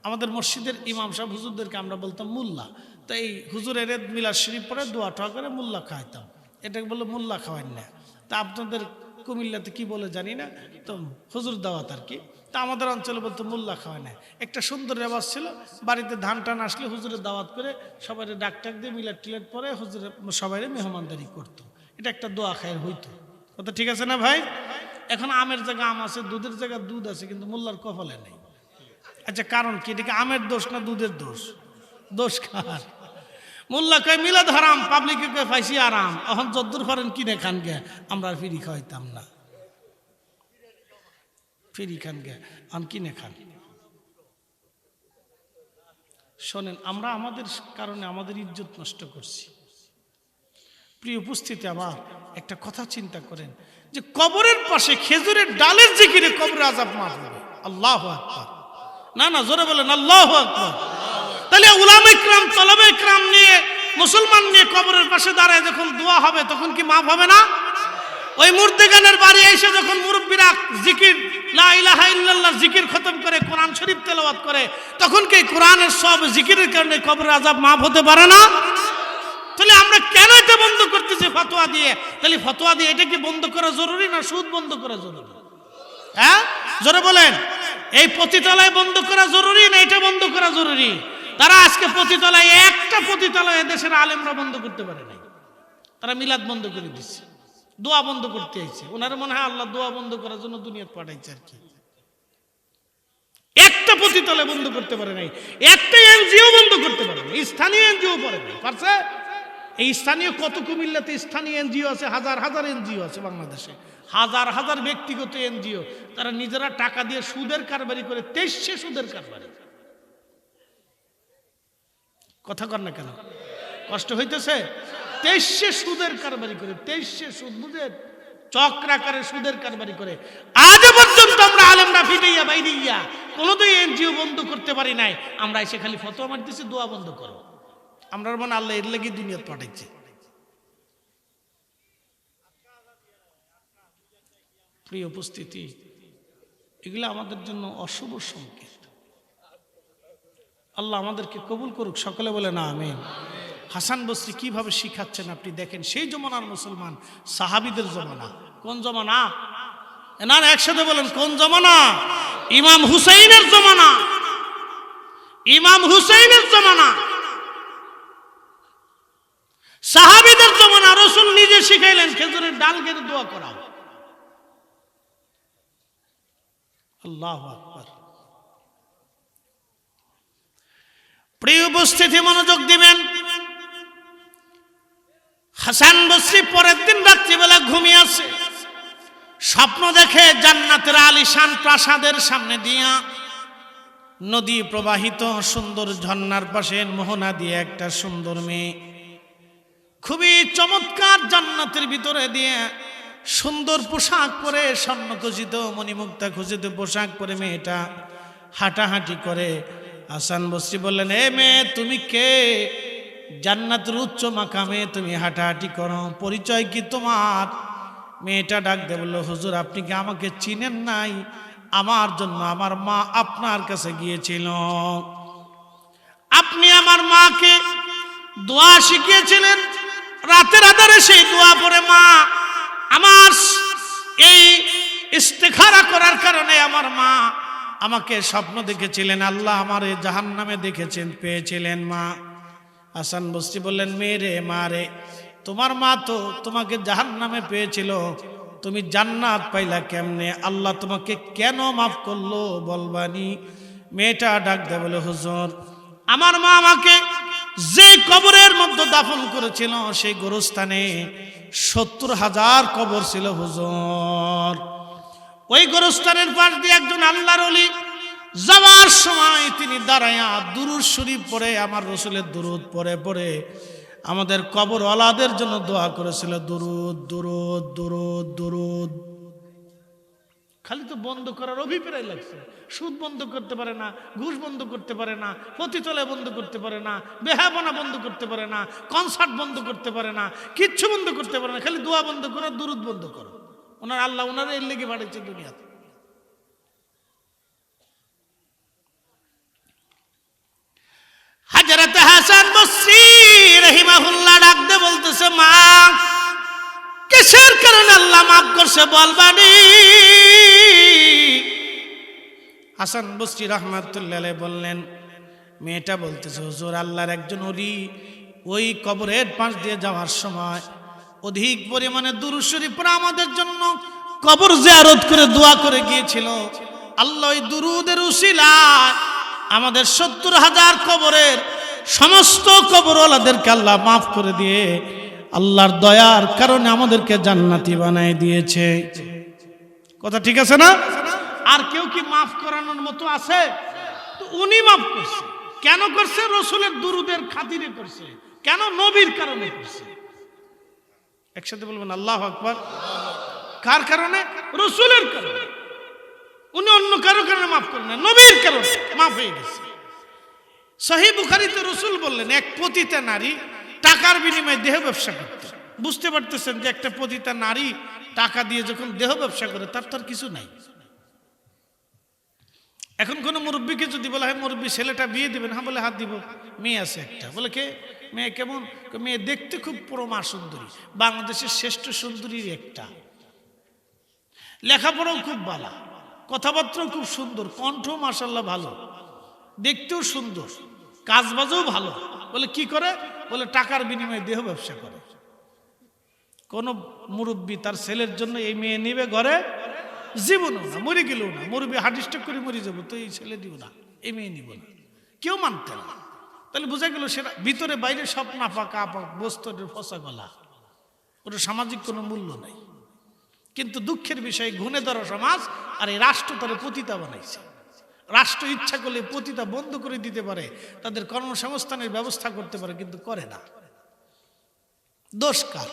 আমাদের মসজিদের ইমাম সাহেব হুজুরদেরকে আমরা বলতাম মুল্লা। তো এই হুজুরের মিলাদ শরীফ পরে দোয়া টোয়া করে মুল্লা খাওয়াইতাম, এটাকে বললো মুল্লা খাওয়াই না। তা আপনাদের কুমিল্লাতে কি বলে জানি না, তো হুজুর দাওয়াত আর কি। তা আমাদের অঞ্চলে বলতো মোল্লা খাওয়ায় না। একটা সুন্দর রেওয়াজ ছিল, বাড়িতে ধান টান আসলে হুজুরের দাওয়াত করে সবাই ডাক টাক দিয়ে মিলাদ টিলাদ পরে হুজুরের সবাই মেহমানদারি করতো। এটা একটা দোয়া খায়ের হইতো। কথা ঠিক আছে না ভাই? এখন আমের জায়গা আম আছে, দুধের জায়গা দুধ আছে, কিন্তু মোল্লার কপালে নেই। আচ্ছা কারণ কি? এটাকে আমের দোষ না দুধের দোষ? দোষ কার? মোল্লা কয় মিলাদ হারাম, পাবলিকে কয় ফাইসি আরাম। এখন যদ্দুর পারেন কিনে খান গে, আমরা ফিরি খাওয়াইতাম না। ফিরি খান গে, এখন কিনে খান। শোনেন, আমরা আমাদের কারণে আমাদের ইজ্জত নষ্ট করছি। প্রিয় উপস্থিতি, আবার একটা কথা চিন্তা করেন যে কবরের পাশে খেজুরের ডালের জিকিরে কবরের আযাব মাফ হবে। আল্লাহু আকবার। না না, জোরে বলেন আল্লাহু আকবার। তাহলে উলামা ইকরাম, তলাবে ইকরাম নিয়ে, মুসলমান নিয়ে কবরের পাশে দাঁড়ায় যখন দোয়া হবে তখন কি মাফ হবে না? ওই মুর্দেগানের বাড়ি এসে যখন মুরব্বীরা জিকির লা ইলাহা ইল্লাল্লাহ জিকির খতম করে, কোরআন শরীফ তেলাওয়াত করে, তখন কি কোরআনের সব জিকিরের কারণে কবরের আযাব মাফ হতে পারে না? তাহলে আমরা কেন এটা বন্ধ করতেছি ফতোয়া দিয়ে? তাহলে ফতোয়া দিয়ে এটা কি বন্ধ করা জরুরি না সুদ বন্ধ করা জরুরি? হ্যাঁ, জোরে বলেন। এই পতিতালয় বন্ধ করা জরুরি না এটা বন্ধ করা জরুরি? তারা আজকে পতিতালয়, একটা পতিতালয় দেশের আলেমরা বন্ধ করতে পারে নাই। তারা মিলাদ বন্ধ করে দিচ্ছে, দোয়া বন্ধ করতে আইছে। ওনারা মনে হয় আল্লাহ দোয়া বন্ধ করার জন্য দুনিয়াতে পাঠাইছে আর কি। একটা পতিতালয় বন্ধ করতে পারে নাই, একটা এনজিও বন্ধ করতে পারে নাই, স্থানীয় এনজিও পারে নাই। পারছে? এই স্থানীয় কত কুমিল্লাতে স্থানীয় এনজিও আছে, হাজার হাজার এনজিও আছে বাংলাদেশে, হাজার হাজার ব্যক্তিগত এনজিও। তারা নিজেরা টাকা দিয়ে সুদের কারবারি করে, 2300 সুদের কারবারি। কথা কর না কেন? কষ্ট হইতেছে? 2300 সুদের কারবারি করে, 2300 সুদ, বুঝেন? চক্রাকারে সুদের কারবারি করে। আজ পর্যন্ত আমরা আলেমরা ফিটাইয়া বাইরিয়া কোনোদিন এনজিও বন্ধ করতে পারি নাই। আমরা এসে খালি ফতোয়া মারতেছি দোয়া বন্ধ করো। আমরা মনে আল্লাহ এর লাগি দুনিয়াতে পাঠাইছে। প্রিয় উপস্থিতি, এগুলো আমাদের জন্য অশুভ সংকেত। আল্লাহ আমাদেরকে কবুল করুক, সকলে বলে না আমিন। হাসান বসরি কিভাবে শিখাচ্ছেন আপনি দেখেন। সেই জমানার মুসলমান, সাহাবীদের জমানা। কোন জমানা? না একসাথে বলেন, কোন জমানা? ইমাম হুসাইনের জমানা। ইমাম হুসাইনের জমানা, সাহাবীদের জমানা। রাসূল নিজে শিখাইলেন খেজুরের ডাল কেটে দোয়া করা। আল্লাহু আকবার। প্রিয় উপস্থিতি, মনোযোগ দিবেন। হাসান বসরি পরের দিন রাত্রিবেলা ঘুমিয়ে আছে, স্বপ্ন দেখে জান্নাতের আলিশান প্রাসাদের সামনে দিয়া নদী প্রবাহিত, সুন্দর ঝর্ণার পাশে মোহনা দিয়ে একটা সুন্দর মেয়ে, খুবই চমৎকার, জান্নাতের ভিতরে দিয়ে সুন্দর পোশাক পরে, স্বর্ণখচিত মণিমুক্তা খচিত পোশাক পরে মেয়েটা হাঁটাহাঁটি করে। হাসান বসরি বললেন, এ মেয়ে তুমি কে? জান্নাতের উচ্চ মাকামে তুমি হাঁটাহাঁটি করো, পরিচয় কি তোমার? মেয়েটা ডাক দিয়ে বলল, হুজুর আপনি কি আমাকে চিনেন নাই? আমার জন্য আমার মা আপনার কাছে গিয়েছিল, আপনি আমার মাকে দোয়া শিখিয়েছিলেন। রাতের আধারে সেই দোয়া পড়ে মা আমার এই ইস্তেখারা করার কারণে আমার মা আমাকে স্বপ্ন দেখেছিলেন, আল্লাহ আমারে জাহান্নামে দেখেছেন, পেয়েছিলেন মা। হাসান বসরি বললেন, মেরে মা রে, তোমার মা তো তোমাকে জাহান্নামে পেয়েছিল, তুমি জান্নাত পাইলা কেমনে? আল্লাহ তোমাকে কেন মাফ করলো বলবানি? মেয়েটা ডাক দেয় বলে, হুজুর আমার মা আমাকে যে কবরের মধ্যে দাফন করেছিল সেই গোরস্থানে 70,000 কবর ছিল হুজুর। ওই গোরস্থানের পাশ দিয়ে একজন আল্লাহর ওলি যাওয়ার সময় তিনি দাঁড়ায়া দুরূদ শরীফ পড়ে, আমার রাসূলের দুরূদ পড়ে পড়ে আমাদের কবর ওয়ালাদের জন্য দোয়া করেছিল, দুরূদ দুরূদ দুরূদ দুরূদ। খালি তো বন্ধ করার অভিপ্রায় লাগছে। সুদ বন্ধ করতে পারে না, ঘুষ বন্ধ করতে পারে না, পতিতালয় বন্ধ করতে পারে না, বেহায়াপনা বন্ধ করতে পারে না, কনসার্ট বন্ধ করতে পারে না, কিচ্ছু বন্ধ করতে পারে না, খালি দোয়া বন্ধ করো, দুরূদ বন্ধ করো। ওনার আল্লাহ ওনারা এর লেগে পাঠাইছে দুনিয়াতে। হযরত হাসান বসরি রাহিমাহুল্লাহ ডাক দিয়ে বলতেছে, মা কিসের কারণে আল্লাহ মাফ করছে বলবানি? হাসান বসরি রাহমাতুল্লাহ আলাইহি বললেন, মেয়েটা বলতেছে, হুজুর আল্লাহর একজন ওলি ওই কবরের পাশ দিয়ে যাওয়ার সময় অধিক পরিমাণে দুরূদ শরীফ পড়ে আমাদের জন্য কবর জিয়ারত করে দোয়া করে গিয়েছিল। আল্লাহ ওই দুরূদের উসিলায় আমাদের ৭০,০০০ কবরের সমস্ত কবরওয়ালাদেরকে আল্লাহ মাফ করে দিয়ে আল্লাহর দয়ার কারণে আমাদেরকে জান্নাতি বানায় দিয়েছে। কথা ঠিক আছে না? আর কেউ কি মাফ করানোর মতো আছে? তো উনি মাফ করছে। কেন করছে? রসুলের দুরূদের খাতিরে করছে। কেন? নবীর কারণে করছে। একসাথে বলবেন আল্লাহু আকবার। কার কারণে? রসুলের কারণে। উনি অন্য কারো কারণে মাফ করেন না, নবীর কারণে মাফ হয়ে গেছে। সহিহ বুখারীতে রসুল বললেন, এক পতিতা নারী টাকার বিনিময়ে দেহ ব্যবসা করত। বুঝতে পারতেছেন যে একটা পতিতা নারী টাকা দিয়ে যখন দেহ ব্যবসা করে তার তো কিছু নাই। এখন কোন মুরব্বীকে যদি বলা হয়, মুরব্বী ছেলেটা বিয়ে দিবেন? হ্যাঁ বলে, হাত দিব। মেয়ে আছে একটা। বলে কে? মেয়ে কেমন? মেয়ে দেখতে খুব পরমা সুন্দরী, বাংলাদেশের শ্রেষ্ঠ সুন্দরীর একটা, লেখাপড়াও খুব ভালো, কথাবার্তাও খুব সুন্দর, কণ্ঠ মাশাআল্লাহ ভালো, দেখতেও সুন্দর, কাজবাজও ভালো। বলে কি করে? বলে টাকার বিনিময়ে দেহ ব্যবসা করে। কোন মুরব্বী তার ছেলের জন্য এই মেয়ে নিবে ঘরে? জীবনও না, মরে গেলেও না। মুরব্বী হার্ট স্ট্রোক করে মরে যাবো, তো এই ছেলে দিব না, এই মেয়ে নিব না, কেউ মানতে না। তাহলে বোঝা গেল সেটা ভিতরে বাইরে সব নাপাকা আপাক বস্তুর ফসা গলা, ওটা সামাজিক কোনো মূল্য নাই। কিন্তু দুঃখের বিষয়, ঘুণে ধরা সমাজ আর এই রাষ্ট্র তারা পতিতা বানাইছে। রাষ্ট্র ইচ্ছা করলে পতিতা বন্ধ করে দিতে পারে, তাদের কর্মসংস্থানের ব্যবস্থা করতে পারে, কিন্তু করে না। দোষ কার?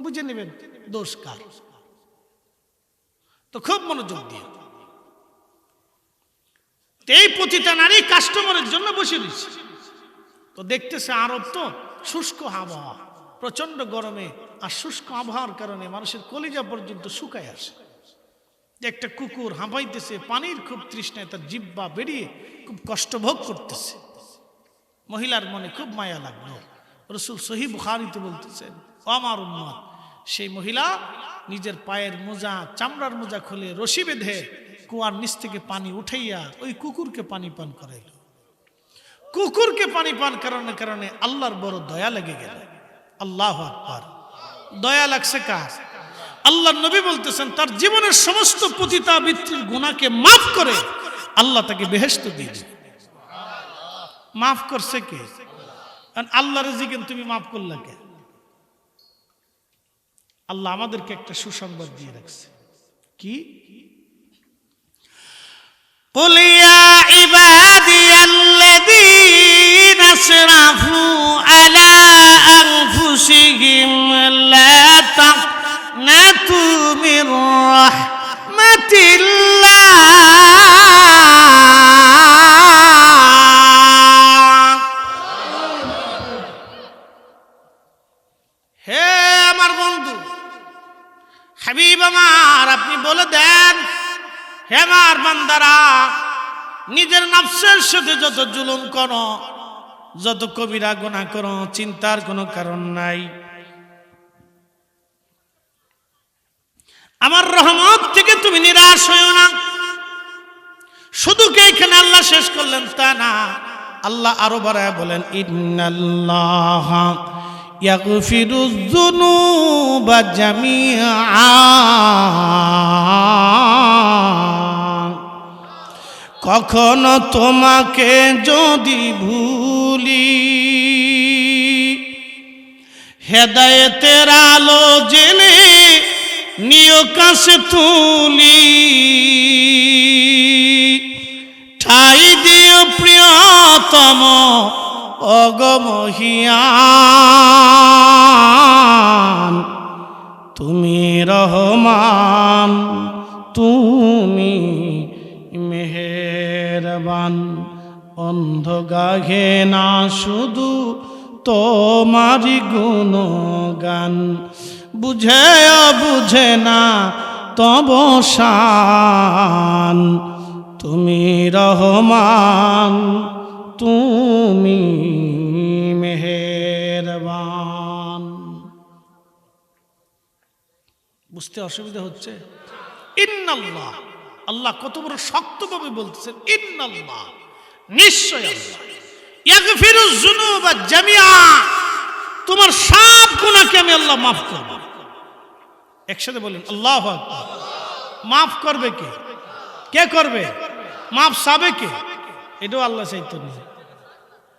বুঝে নেবেন দোষ কার। তো খুব মনোযোগ দিয়ে, এই পতিতা নারী কাস্টমারের জন্য বসে দিচ্ছে। তো দেখতেছে আরব তো শুষ্ক আবহাওয়া, প্রচন্ড গরমে আর শুষ্ক আবহাওয়ার কারণে মানুষের কলিজা পর্যন্ত শুকায় আসে। একটা কুকুর হাঁপাইতেছে, পানির খুব তৃষ্ণায় তার জিহ্বা বেরিয়ে খুব কষ্ট ভোগ করতেছে। মহিলার মনে খুব মায়া লাগলো। রসুল সহিহ বুখারীতে বলতেছেন, ও আমার উম্মত, সেই মহিলা নিজের পায়ের মোজা, চামড়ার মোজা খুলে রশি বেঁধে কুয়ার নিচ থেকে পানি উঠাইয়া ওই কুকুরকে পানি পান করাইল। কুকুরকে পানি পান করানোর কারণে আল্লাহর বড় দয়া লেগে গেল। আল্লাহু আকবার। দয়া লাগছে কার? আল্লাহর নবী বলতেছেন, তার জীবনের সমস্ত পতিতাবৃত্তির গুনাহকে মাফ করে আল্লাহ তাকে বেহেশত দিয়ে দিবে। মাফ করছে কে? আল্লাহ রিজিকেন তুমি মাফ করলা কে? আল্লাহ আমাদেরকে একটা সুসংবাদ দিয়ে রাখছে। কি? قُلْ يَا عِبَادِيَ الَّذِينَ أَسْرَفُوا عَلَى أَنفُسِهِمْ لَا تَقْنَطُوا مِنْ رَحْمَةِ اللَّهِ। হে আমার বন্ধু, হাবিব আমার, আপনি বলে দেন, হে আমার বান্দারা, নিজের নফসের সাথে যত জুলুম করো, যত কবিরা গুনাহ করো, চিন্তার কোনো কারণ নাই। আমার রহমত থেকে তুমি নিরাশ হইও না। শুধু কি এখানে আল্লাহ শেষ করলেন তা না, আল্লাহ আরো বাড়ায় বলেন, ইন্নাল্লাহা ইয়াগফিরুয যুনুবা জামিআ। কখনো তোমাকে যদি ভুলি, হেদায়েতের আলো জেলে নিয় কাছে তুলি, ঠাই দিও প্রিয়তম অগমহিয়ান। তুমি রহমান, তুমি মেহেরবান। অন্ধ গাহে না শুধু তোমারি গুণগান, বুঝে বুঝে না তব শান। তুমি রহমান, তুমি মেহেরবান। বুঝতে অসুবিধা হচ্ছে? ইন্নাল্লাহ, আল্লাহ কত বড় শক্তভাবে বলতেছেন, ইন্নাল্লাহ, নিশ্চয় আল্লাহ, ইয়াগফিরুয যুনুবা জামিআ, তোমার সব গুনাহকে আমি আল্লাহ মাফ করব। একসাথে বলেন আল্লাহু আকবার। মাফ করবে কে? কে করবে? মাফ চাবে কে? এটাও আল্লাহ চাইতো না।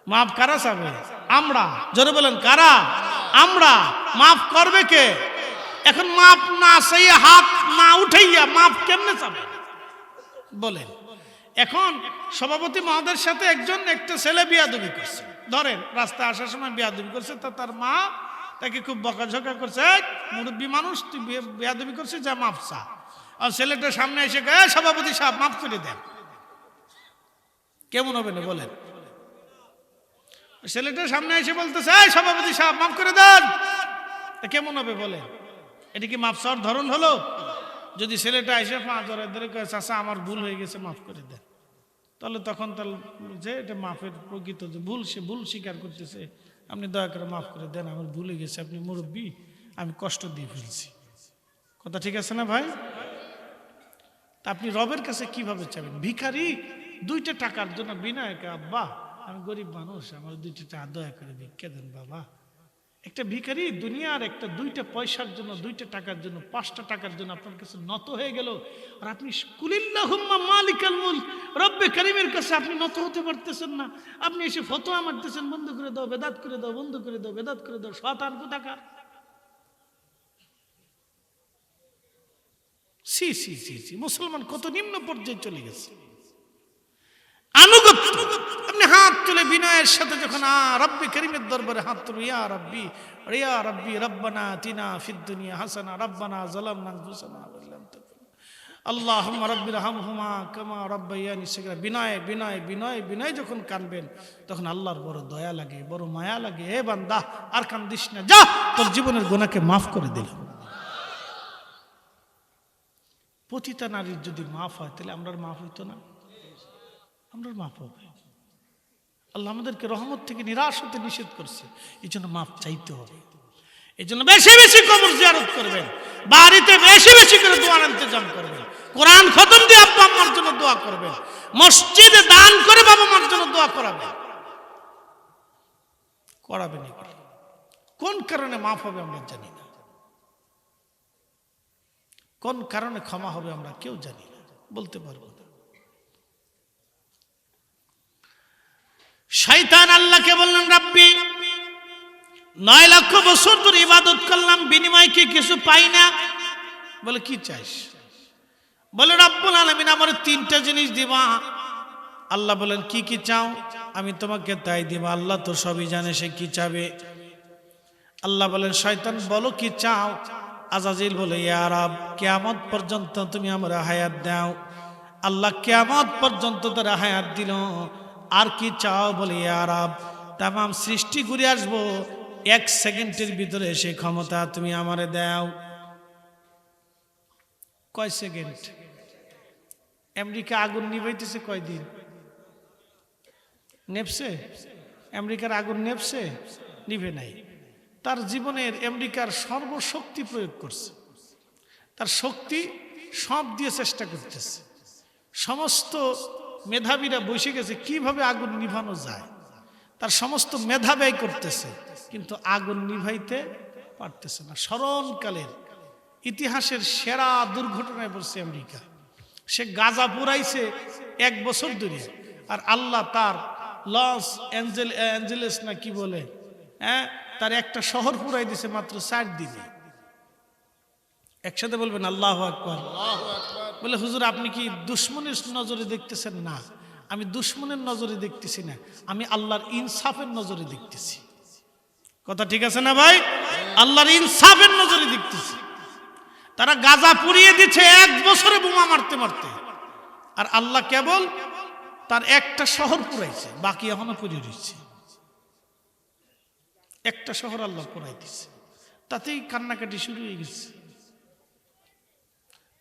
মাফ কারা চাবে? আমরা। জোরে বলেন কারা? আমরা। মাফ করবে কে? এখন মাফ না চাইয়া, হাত না উঠাইয়া মাফ কেমনে চাবে বলেন? এখন সভাপতি মহোদয়ের সাথে একটা ছেলে বিয়াদবি করছে, ধরেন রাস্তায় আসার সময় বিয়াদবি করছে, তার মা তাকে খুব বকাঝকা করছে, মুরব্বী মানুষ তুই বিয়াদবি করছিস, যা মাফ চা। আর ছেলেটা সামনে এসে কয়, সভাপতি সাহেব মাফ করে দেন। কেমন হবে না বলেন? ছেলেটা সামনে এসে বলতেছে, সভাপতি সাহেব মাফ করে দেন, কেমন হবে বলেন? এটা কি মাফ চাওয়ার ধরন হলো? যদি ছেলেটা এসে পা ধরে কয়, চাচা আমার ভুল হয়ে গেছে, মাফ করে দেন, তাহলে তখন যে এটা মাফের প্রকৃত যে ভুল, সে ভুল স্বীকার করতেছে, আপনি দয়া করে মাফ করে দেন, আমার ভুল হয়ে গেছে, আপনি মুরব্বী, আমি কষ্ট দিয়ে ফেলছি। কথা ঠিক আছে না ভাই? তা আপনি রবের কাছে কিভাবে চাবেন? ভিখারি 2টা টাকার জন্য বিনয়কে, আব্বা আমি গরিব মানুষ, আমার 2টা টাকা দয়া করে ভিক্ষা দেন বাবা। একটা ভিখারি দুনিয়ার 2টা পয়সার জন্য, 2টা টাকার জন্য, 5টা টাকার জন্য আপনার কাছে নত হয়ে গেল, আর আপনি কুলিল্লাহুম্মা মালিকাল মুলক, রব্বে কারীমের কাছে আপনি নত হতে পারতেছেন না। আপনি এসে ফতোয়া মারতেছেন, বন্ধ করে দাও, বেদাত করে দাও, বন্ধ করে দাও, বেদাত করে দাও, শয়তান কোথাকার। সি সি সি সি, মুসলমান কত নিম্ন পর্যায়ে চলে গেছে। আনুগত্য, আপনি হাত তুলে বিনয়ের সাথে যখন রব্বে কারীমের দরবারে হাত তুলে, ইয়া রাব্বি রব্বানা আতিনা ফিদ দুনিয়া হাসানা রব্বানা যালামনা আনফুসানা ওয়া ইল্লাম তাগফির আল্লাহুম্মা রাব্বিরহামহুমা কামা রাব্বায়ানি সগীরা, বিনয় বিনয় বিনয় বিনয় যখন কানবেন, তখন আল্লাহর বড় দয়া লাগে, বড় মায়া লাগে। হে বান্দা, আর কান্দিস না, যা, তোর জীবনের গুনাহকে মাফ করে দিলাম। পতিতা নারীর যদি মাফ হয়, তাহলে আমরা মাফ হইতো না? আমরা মাফ হবে। আল্লাহ আমাদেরকে রহমত থেকে নিরাশ হতে নিষেধ করছে, এই জন্য মাফ চাইতে হবে। এই জন্য বেশি বেশি কবর জিয়ারত করবেন, বাড়িতে বেশি বেশি করে দোয়ার ইন্তজাম করবেন, কোরআন খতম দিয়ে আব্বা আম্মার জন্য দোয়া করবেন, মসজিদে দান করে বাবা মার জন্য দোয়া করাবেন। কোন কারণে মাফ হবে আমরা জানি না, কোন কারণে ক্ষমা হবে আমরা কেউ জানি না, বলতে পারবো না। শয়তান আল্লাহকে বললেন, রাব্বি 9 লক্ষ বছর ধরে ইবাদত করলাম, বিনিময়ে কি কিছু পাই না? বলে কি চাইস? বলে রব্বুল আলামিন আমার 3টা জিনিস দিবা। আল্লাহ বলেন কি কি চাও? আমি তোমাকে তাই দিব। আল্লাহ তো সবই জানে, সে কি চাবে। আল্লাহ বলেন, শয়তান বলো কি চাও? আজাজিল বলে, ইয়া রব কিয়ামত পর্যন্ত তুমি আমার হায়াত দাও। আল্লাহ কিয়ামত পর্যন্ত তারা হায়াত দিল। আর কি চাও? বলে, ইয়া রব তামাম সৃষ্টি ঘুরে আসবো, 1 সেকেন্ডের ভিতরে সেই ক্ষমতা তুমি আমারে দাও। কয় সেকেন্ড? আমেরিকা আগুন নিভাইতেছে কয়দিন? নেপছে? আমেরিকার আগুন নেপছে? নিভে নাই। তার জীবনের আমেরিকার সর্বশক্তি প্রয়োগ করছে, তার শক্তি সব দিয়ে চেষ্টা করতেছে। সমস্ত মেধাবীরা বসে গেছে কিভাবে আগুন নিভানো যায়, তার সমস্ত মেধা ব্যয় করতেছে, কিন্তু আগুন নিভাইতে পারতেছে না। স্মরণকালের ইতিহাসের সেরা দুর্ঘটনায় পড়ছে আমেরিকা। সে গাজা পুরাইছে 1 বছর ধরে, আর আল্লাহ তার লস অ্যাঞ্জেলেস না কি বলে, তার একটা শহর পুরাই দিছে মাত্র 4 দিনে। একসাথে বলবেন আল্লাহু আকবার। বলে, হুজুর আপনি কি দুশ্মনের নজরে দেখতেছেন? না, আমি দুশ্মনের নজরে দেখতেছি না, আমি আল্লাহর ইনসাফের নজরে দেখতেছি। কথা ঠিক আছে না ভাই? আল্লাহর ইনসাফের নজরে দেখতেছি। তারা গাজা পুড়িয়ে দিচ্ছে 1 বছরে বোমা মারতে মারতে, আর আল্লাহ কেবল তার একটা শহর পুরাইছে, বাকি এখনো পুড়িয়ে দিচ্ছে। একটা শহর আল্লাহ পুরাই দিচ্ছে, তাতেই কান্নাকাটি শুরু হয়ে গেছে,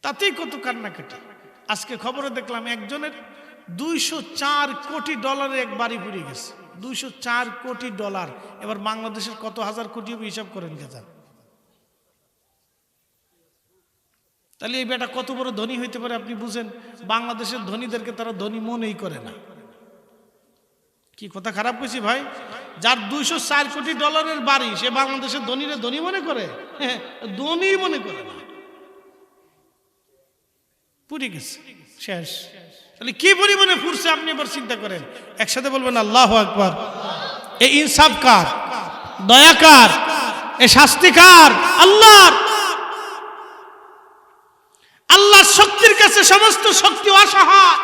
তাতেই কত কান্নাকাটি। আজকে খবরে দেখলাম একজনের $204 কোটি এক বাড়ি পুড়ে গেছে। $204 কোটি। এবার বাংলাদেশের কত হাজার কোটি হবে হিসাব করেন গেছেন? তাহলে এই বেটা কত বড় ধনী হইতে পারে আপনি বুঝেন। বাংলাদেশের ধনীদেরকে তারা ধনী মনেই করে না। কি কথা খারাপ কইছি ভাই? যার 204 কোটি ডলারের বাড়ি সে বাংলাদেশের ধনীরে ধনী মনে করে? ধনী মনে করে না। পুড়ে গেছে, শেষ। তাহলে কি পরিমাণে ফুরছে আপনি এবার চিন্তা করেন। একসাথে বলবেন আল্লাহু আকবার। এই ইনসাফ কার? দয়া কার? এই শাস্তি কার? আল্লাহর। আল্লাহর শক্তির কাছে সমস্ত শক্তি অসহায়।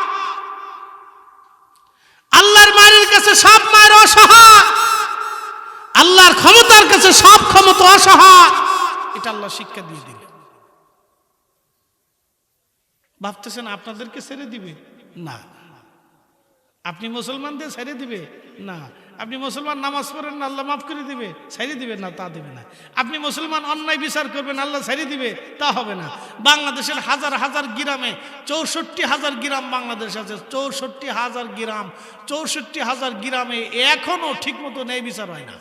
আল্লাহর মায়ের কাছে সব মায়ের অসহায়। আল্লাহর ক্ষমতার কাছে সব ক্ষমতা অসহায়। এটা আল্লাহ শিক্ষা দিয়ে দিল। ভাবতেছেন আপনাদেরকে ছেড়ে দিবে? না। আপনি মুসলমানদের ছেড়ে দিবে? না। আপনি মুসলমান নামাজ পড়েন না, আল্লাহ মাফ করে দিবে? ছেড়ে দিবে না, তা দিবে না। আপনি মুসলমান অন্যায় বিচার করবেন, আল্লাহ ছেড়ে দিবে? তা হবে না। বাংলাদেশের হাজার হাজার গ্রামে 64,000 গ্রাম বাংলাদেশ আছে। 64,000 গ্রাম, 64,000 গ্রামে এখনো ঠিক মতো ন্যায় বিচার হয় না।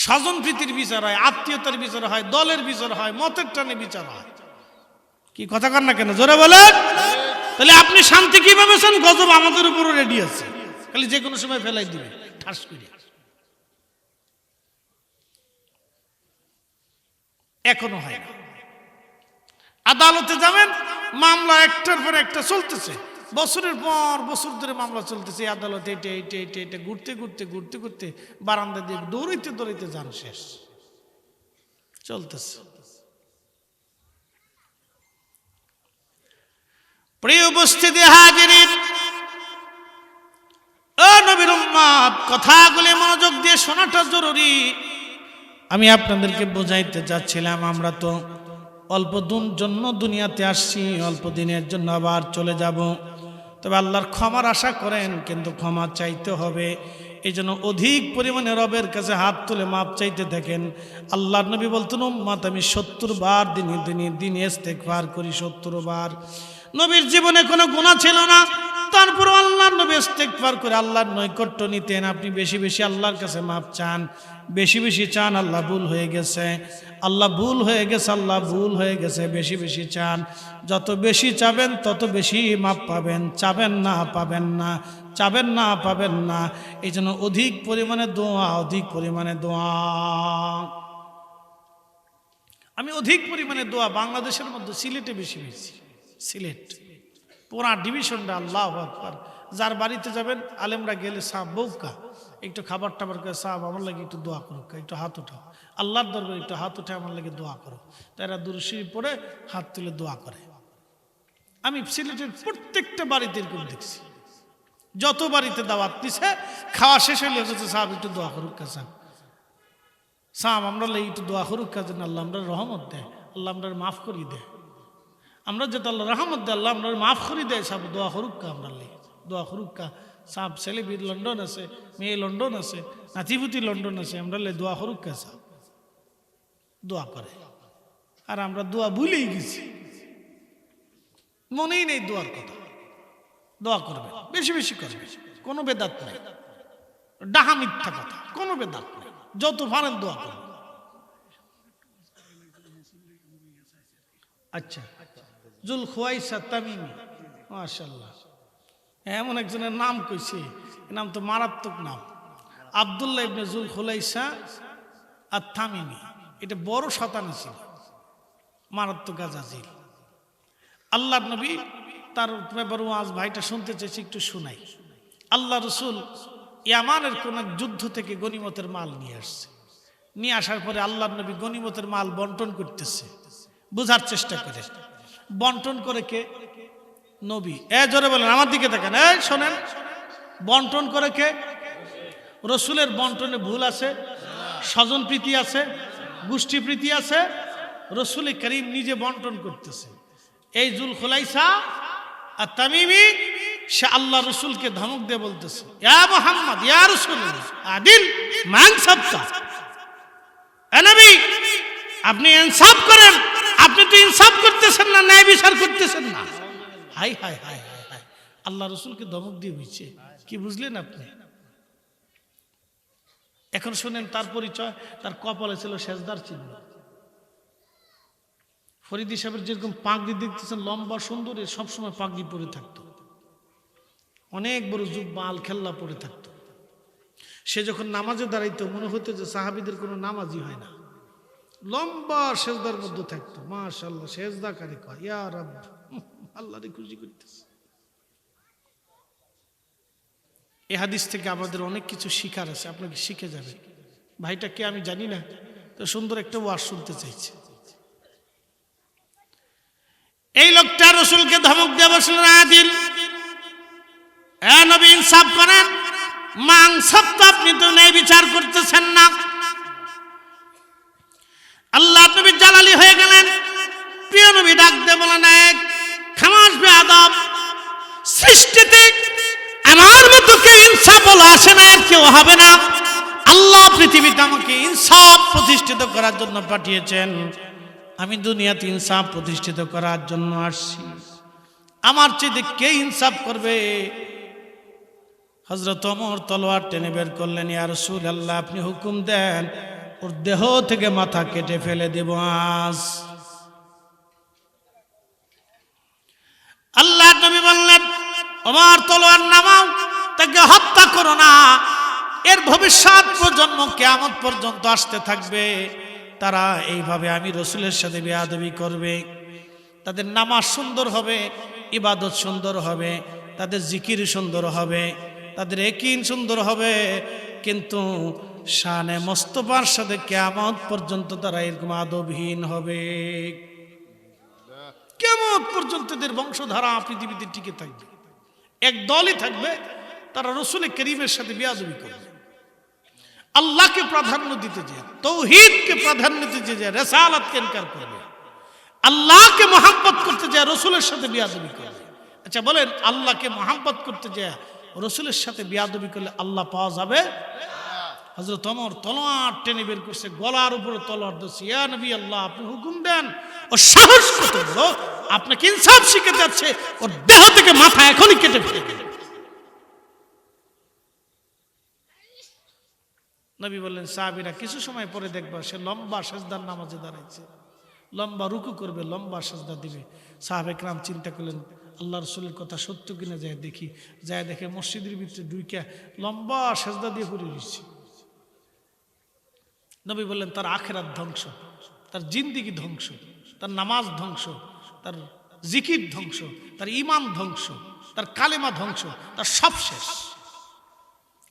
স্বজন প্রীতির বিচার হয়, আত্মীয়তার বিচার হয়, দলের বিচার হয়, মতের টানে বিচার হয়। কি কথা কন না কেন? জোরে বলেন। তাহলে আপনি শান্তি কিভাবে চান? গজব আমাদের উপরও রেডি আছে, খালি যে কোনো সময় ফেলাই দিবে ঠাস করে। এখনো হয় না। আদালতে যাবেন, মামলা একটার পর একটা চলতেছে, বছরের পর বছর ধরে মামলা চলতেছে। আদালতে এটা ঘুরতে ঘুরতে ঘুরতে ঘুরতে বারান্দা দিয়ে দৌড়াইতে দৌড়াইতে যান, শেষ। চলতেছে। প্রিয় উপস্থিতি হাজিরিন, ও নবীর উম্মত, কথাগুলি মনোযোগ দিয়ে শোনাটা জরুরি। আমি আপনাদেরকে বোঝাইতে চাচ্ছিলাম, আমরা তো অল্প দিন জন্য দুনিয়াতে আসছি, অল্প দিনের জন্য আবার চলে যাব। তবে আল্লাহর ক্ষমার আশা করেন, কিন্তু ক্ষমা চাইতে হবে। এই জন্য অধিক পরিমাণে রবের কাছে হাত তুলে মাপ চাইতে থাকেন। আল্লাহর নবী বলতেন, উম্মত আমি 70 বার দিনে ইস্তেগফার করি, 70 বার। নবীর জীবনে কোনো গুনাহ ছিল না, তারপর আল্লাহর নবী ইস্তেগফার করে আল্লাহর নৈকট্য নিতেন। আপনি বেশি বেশি আল্লাহর কাছে মাপ চান, বেশি বেশি চান। আল্লাহ ভুল হয়ে গেছে, আল্লাহ ভুল হয়ে গেছে, আল্লাহ ভুল হয়ে গেছে, বেশি বেশি চান। যত বেশি চাবেন তত বেশি মাপ পাবেন। চাবেন না পাবেন না, চাবেন না পাবেন না। এই জন্য অধিক পরিমাণে দোয়া, অধিক পরিমাণে দোয়া। আমি অধিক পরিমাণে দোয়া বাংলাদেশের মধ্যে সিলেটে বেশি বেশি। সিলেট পুরা ডিভিশনটা, আল্লাহু আকবার। যার বাড়িতে যাবেন, আলেমরা গেলে সাহ বউকা একটু খাবার টাবার করে, সাহ আমার লাগে একটু দোয়া করো, একটু হাত উঠাও, আল্লাহর দরবারে একটু হাত উঠে আমার লাগে দোয়া করো। তারা দুরূদ শরীফ পড়ে হাত তুলে দোয়া করে। আমি সিলেটের প্রত্যেকটা বাড়িতে এরকম দেখছি। যত বাড়িতে দাওয়াত দিছে, খাওয়া শেষ হইলে বলছে, সাহেব একটু দোয়া করুক কাছে, সাহেব আমরা লাগে একটু দোয়া করুক কাছে, আল্লাহ আমরা রহমত দেয়, আল্লাহ আমরা মাফ করি দেয়। আমরা যেটা আল্লাহ রহমত দেয়, আল্লাহ আমরা মাফ করি দেয়, সাহেব দোয়া করুক কা, আমরা লাগে দোয়া করুক কা। সাহেব ছেলে বীর লন্ডন আছে, মেয়ে লন্ডন আছে, নাতিপুতি লন্ডন আছে, আমরা লে দোয়া করুক কা। সাহেব দোয়া করে, আর আমরা দোয়া ভুলেই গেছি, মনেই নেই দোয়ার কথা। দোয়া করবে, বেশি বেশি করবে, কোনো বেদাত নাই, ডাহা মিথ্যা কথা, কোনো বেদাত নাই। যত পারেন দোয়া করবে। আচ্ছা, জুল খুয়াইসা তামিমি, মাশাআল্লাহ, এমন একজনের নাম কইছে, নাম তো মারাত্মক নাম, আব্দুল্লাহ ইবনে জুল খুলাইসা আর তামিমি। এটা বড় শয়তানি ছিল, মারাত্মক আজাজিল। আল্লাহর নবী তার ব্যাপারে আজ ভাইটা শুনতে চেয়েছি, একটু শোনাই। আল্লাহ রসুল ইয়ামানের কোন যুদ্ধ থেকে গনিমতের মাল নিয়ে আসছে। নিয়ে আসার পরে আল্লাহর নবী গনিমতের মাল বন্টন করতেছে। বুঝার চেষ্টা করে বন্টন করে কে? নবী। জোরে বলেন, আমার দিকে দেখেন, শোনেন, বন্টন করে কে? রসুলের বন্টনে ভুল আছে? স্বজন প্রীতি আছে? গোষ্ঠী প্রীতি আছে? রসুল করিম নিজে বন্টন করতেছে। এই জুল খুলাইসা আর তামিমি সে আল্লাহ রসুলকে ধমক দিয়ে বলতেছে, ইয়া মুহাম্মদ, ইয়া রাসূলুল্লাহ, আদিল মান সাবতা, এ নবী আপনি ইনসাফ করেন। আপনি তো ইনসাফ করতেছেন না, ন্যায় বিচার করতেছেন না। হাই হাই হাই হাই হাই, আল্লাহ রসুলকে ধমক দিয়ে হইছে। কি বুঝলেন আপনি? এখন শুনেন তার পরিচয়। তার কপালে ছিল সেজদার চিহ্ন। ফরিদি সাহেবের যেরকম পাগড়ি দেখতেছেন লম্বা সুন্দর, সবসময় পাগড়ি পরে থাকতো, অনেক বড় জুব্বা আল খেল্লা পরে থাকতো। সে যখন নামাজে দাঁড়াইতো মনে হতো যে সাহাবীদের কোনো নামাজই হয় না, লম্বা সেজদার মধ্যে থাকতো। মাশাআল্লাহ, সেজদা কারে কয়, ইয়া রাব, আল্লাহরে খুশি করতেছে। এই হাদিস থেকে আমাদের অনেক কিছু শিখার আছে, আপনাকে শিখে যাবে। ভাইটা কে আমি জানি না, তো সুন্দর একটা ওয়াজ শুনতে চাইছে। এই লোকটা রাসূলকে ধমক দিয়ে বসলেন, আদিল, এ নবী ইনসাফ করেন, মাংসাফ তো আপনি তো ন্যায় বিচার করতেছেন না। আল্লাহ নবী জালালি হয়ে গেলেন। প্রিয় নবী ডাক দিয়ে বলেন, এক খামাস বেয়াদব, সৃষ্টিতে আমার মতো কেউ ইনসাফ বলা আসে না, কেউ হবে না। আল্লাহ পৃথিবীতে আমাকে ইনসাফ প্রতিষ্ঠিত করার জন্য পাঠিয়েছেন, আমি দুনিয়াতে ইনসাফ প্রতিষ্ঠিত করার জন্য আসছি। আমার চেয়ে কে ইনসাফ করবে? হযরত ওমর তলোয়ার টেনে বের করলেন, ইয়া রাসূলুল্লাহ, আপনি হুকুম দেন, ওর দেহ থেকে মাথা কেটে ফেলে দেব আজ। আল্লাহ নবী বললেন, ওমর তলোয়ার নামাও, তাকে হত্যা করো না। এর ভবিষ্যৎ প্রজন্ম কিয়ামত পর্যন্ত আসতে থাকবে, তারা এইভাবে আমি রাসূলের সাথে বেয়াদবি করবে। তাদের নামাজ সুন্দর হবে, ইবাদত সুন্দর হবে, তাদের জিকির সুন্দর হবে, তাদের ইয়াকিন সুন্দর হবে, কিন্তু শানে মুস্তাফার সাথে কিয়ামত পর্যন্ত তারা এরকম আদবহীন হবে। কিয়ামত পর্যন্ত এদের বংশধারা পৃথিবীতে টিকে থাকবে। এক দলই থাকবে, তারা রাসূল করিমের সাথে বেয়াদবি করবে, আল্লাহকে প্রাধান্য দিতে যায়, তাওহীদকে প্রাধান্য দিতে যায়, রিসালাতকে ইনকার করবে, আল্লাহকে মহব্বত করতে যায়, রাসূলের সাথে বেয়াদবি করবে। আচ্ছা বলেন, আল্লাহকে মহব্বত করতে যায় রাসূলের সাথে বেয়াদবি করলে আল্লাহ পাওয়া যাবে? হযরত ওমর তলোয়ার টেনে বের করছে, গলার উপরে তলোয়ার ধরছে, ইয়া নবী আল্লাহ, আপনি হুকুম দেন। ও সাহস কত বড়, আপনাকে ইনসাফ শিখাতে যাচ্ছে, ওর দেহ থেকে মাথা এখনই কেটে ফেলে দেন। নবী বললেন, সাহাবীরা কিছু সময় পরে দেখবা সে লম্বা সেজদার নামাজে দাঁড়াইছে, লম্বা রুকু করবে, লম্বা সেজদা দিবে। সাহাবে কেরাম চিন্তা করলেন, আল্লাহ রাসূলের কথা সত্য কিনা যায় দেখি। যায় দেখে মসজিদের ভিতরে ঢুইকা লম্বা সেজদা দিয়ে পড়ে রয়েছে। নবী বললেন, তার আখিরাত ধ্বংস, তার জিন্দেগি ধ্বংস, তার নামাজ ধ্বংস, তার জিকির ধ্বংস, তার ঈমান ধ্বংস, তার কালেমা ধ্বংস, তার সব শেষ।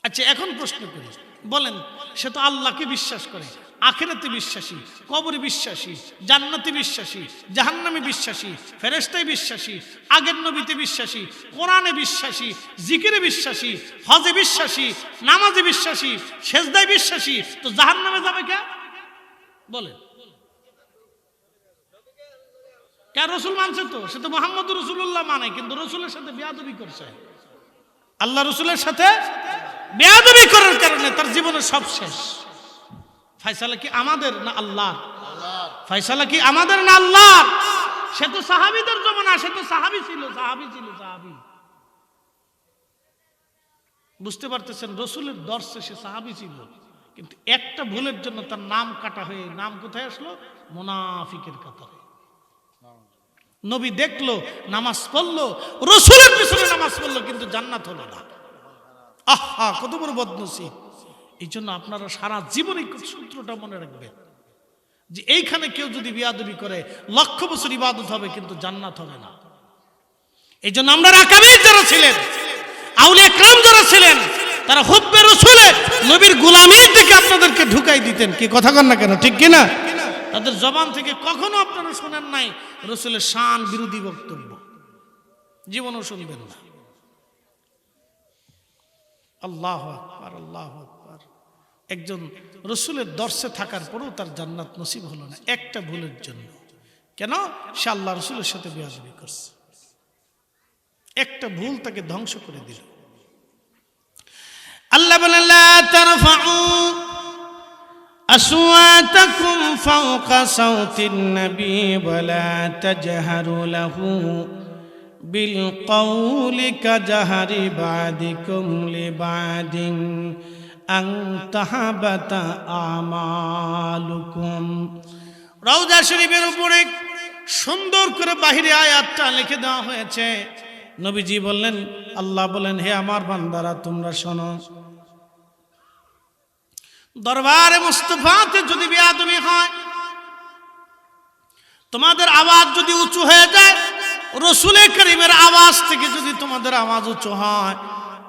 আচ্ছা এখন প্রশ্ন করি, বলেন, সে তো আল্লাহকে বিশ্বাস করে, আখিরাতে বিশ্বাসী, কবরে বিশ্বাসী, জান্নাতে বিশ্বাসী, জাহান্নামে বিশ্বাসী, ফেরেশতায় বিশ্বাসী, আগের নবীতে বিশ্বাসী, কোরআনে বিশ্বাসী, জিকিরে বিশ্বাসী, হজে বিশ্বাসী, নামাজে বিশ্বাসী, সেজদায় বিশ্বাসী, তো জাহান্নামে যাবে কে? বলেন, কে? রাসূল মানছে তো, সে তো মুহাম্মদুর রাসূলুল্লাহ মানে, কিন্তু রাসূলের সাথে বেয়াদবি করছে। আল্লাহ রাসূলের সাথে বেয়াদবি করার কারণে তার জীবনের সব শেষ। ফয়সালা কি আমাদের না আল্লাহর? ফয়সালা কি আমাদের না আল্লাহর? সে তো সাহাবীদের জমানা, সে তো সাহাবী ছিল, সাহাবী ছিল, সাহাবী। বুঝতে পারতেছেন, রাসূলের দর্শে সে সাহাবী ছিল, কিন্তু একটা ভুলের জন্য তার নাম কাটা হয়ে নাম কোথায় আসলো? মুনাফিকের কাতারে। নবী দেখলো, নামাজ পড়লো, রাসূলের পিছনে নামাজ পড়লো, কিন্তু জান্নাত হলো না। আহা, কত বড় বদনসিব! এই জন্য আপনারা সারা জীবনে সূত্রটা মনে রাখবেন যে এইখানে কেউ যদি বেয়াদবি করে 1,00,000 বছর ইবাদত হবে, কিন্তু জান্নাত হবে না। এই জন্য আমরা আকাবির যারা ছিলেন, আউলিয়া کرام যারা ছিলেন, তারা হুব্বে রাসূলে নবীর গোলামি থেকে আপনাদেরকে ঢুকাই দিতেন। কি কথা কন না কেন, ঠিক কি না? তাদের জবান থেকে কখনো আপনারা শুনেন নাই রাসূলের শান বিরোধী বক্তব্য, জীবনও শুনবেন না। আল্লাহু আকবার, আল্লাহু আকবার। একজন রাসূলের দর্শে থাকার পরেও তার জান্নাত নসিব হলো না একটা ভুলের জন্য। কেন? সে আল্লাহ রাসূলের সাথে বেয়াদবি করছে। একটা ভুল তাকে ধ্বংস করে দিল। আল্লাহ বলেন, লা তারফাউ আসওয়াতাকুম ফাওকা সাওতিন নবী ওয়া লা তাজহারু লাহু بالقول كجهر بعضكم لبعض أن تحبط أعمالكم। রওজা শরীফের উপরে সুন্দর করে বাহিরে আয়াতটা লিখে দেওয়া হয়েছে। নবীজি বললেন, আল্লাহ বলেন, হে আমার বান্দারা তোমরা শোনো, দরবারে মুস্তাফাতে যদি বেয়াদবি হয়, তোমাদের আওয়াজ যদি উঁচু হয়ে যায়, রসুলে করিমের আওয়াজ থেকে যদি তোমাদের আওয়াজ উঁচু হয়,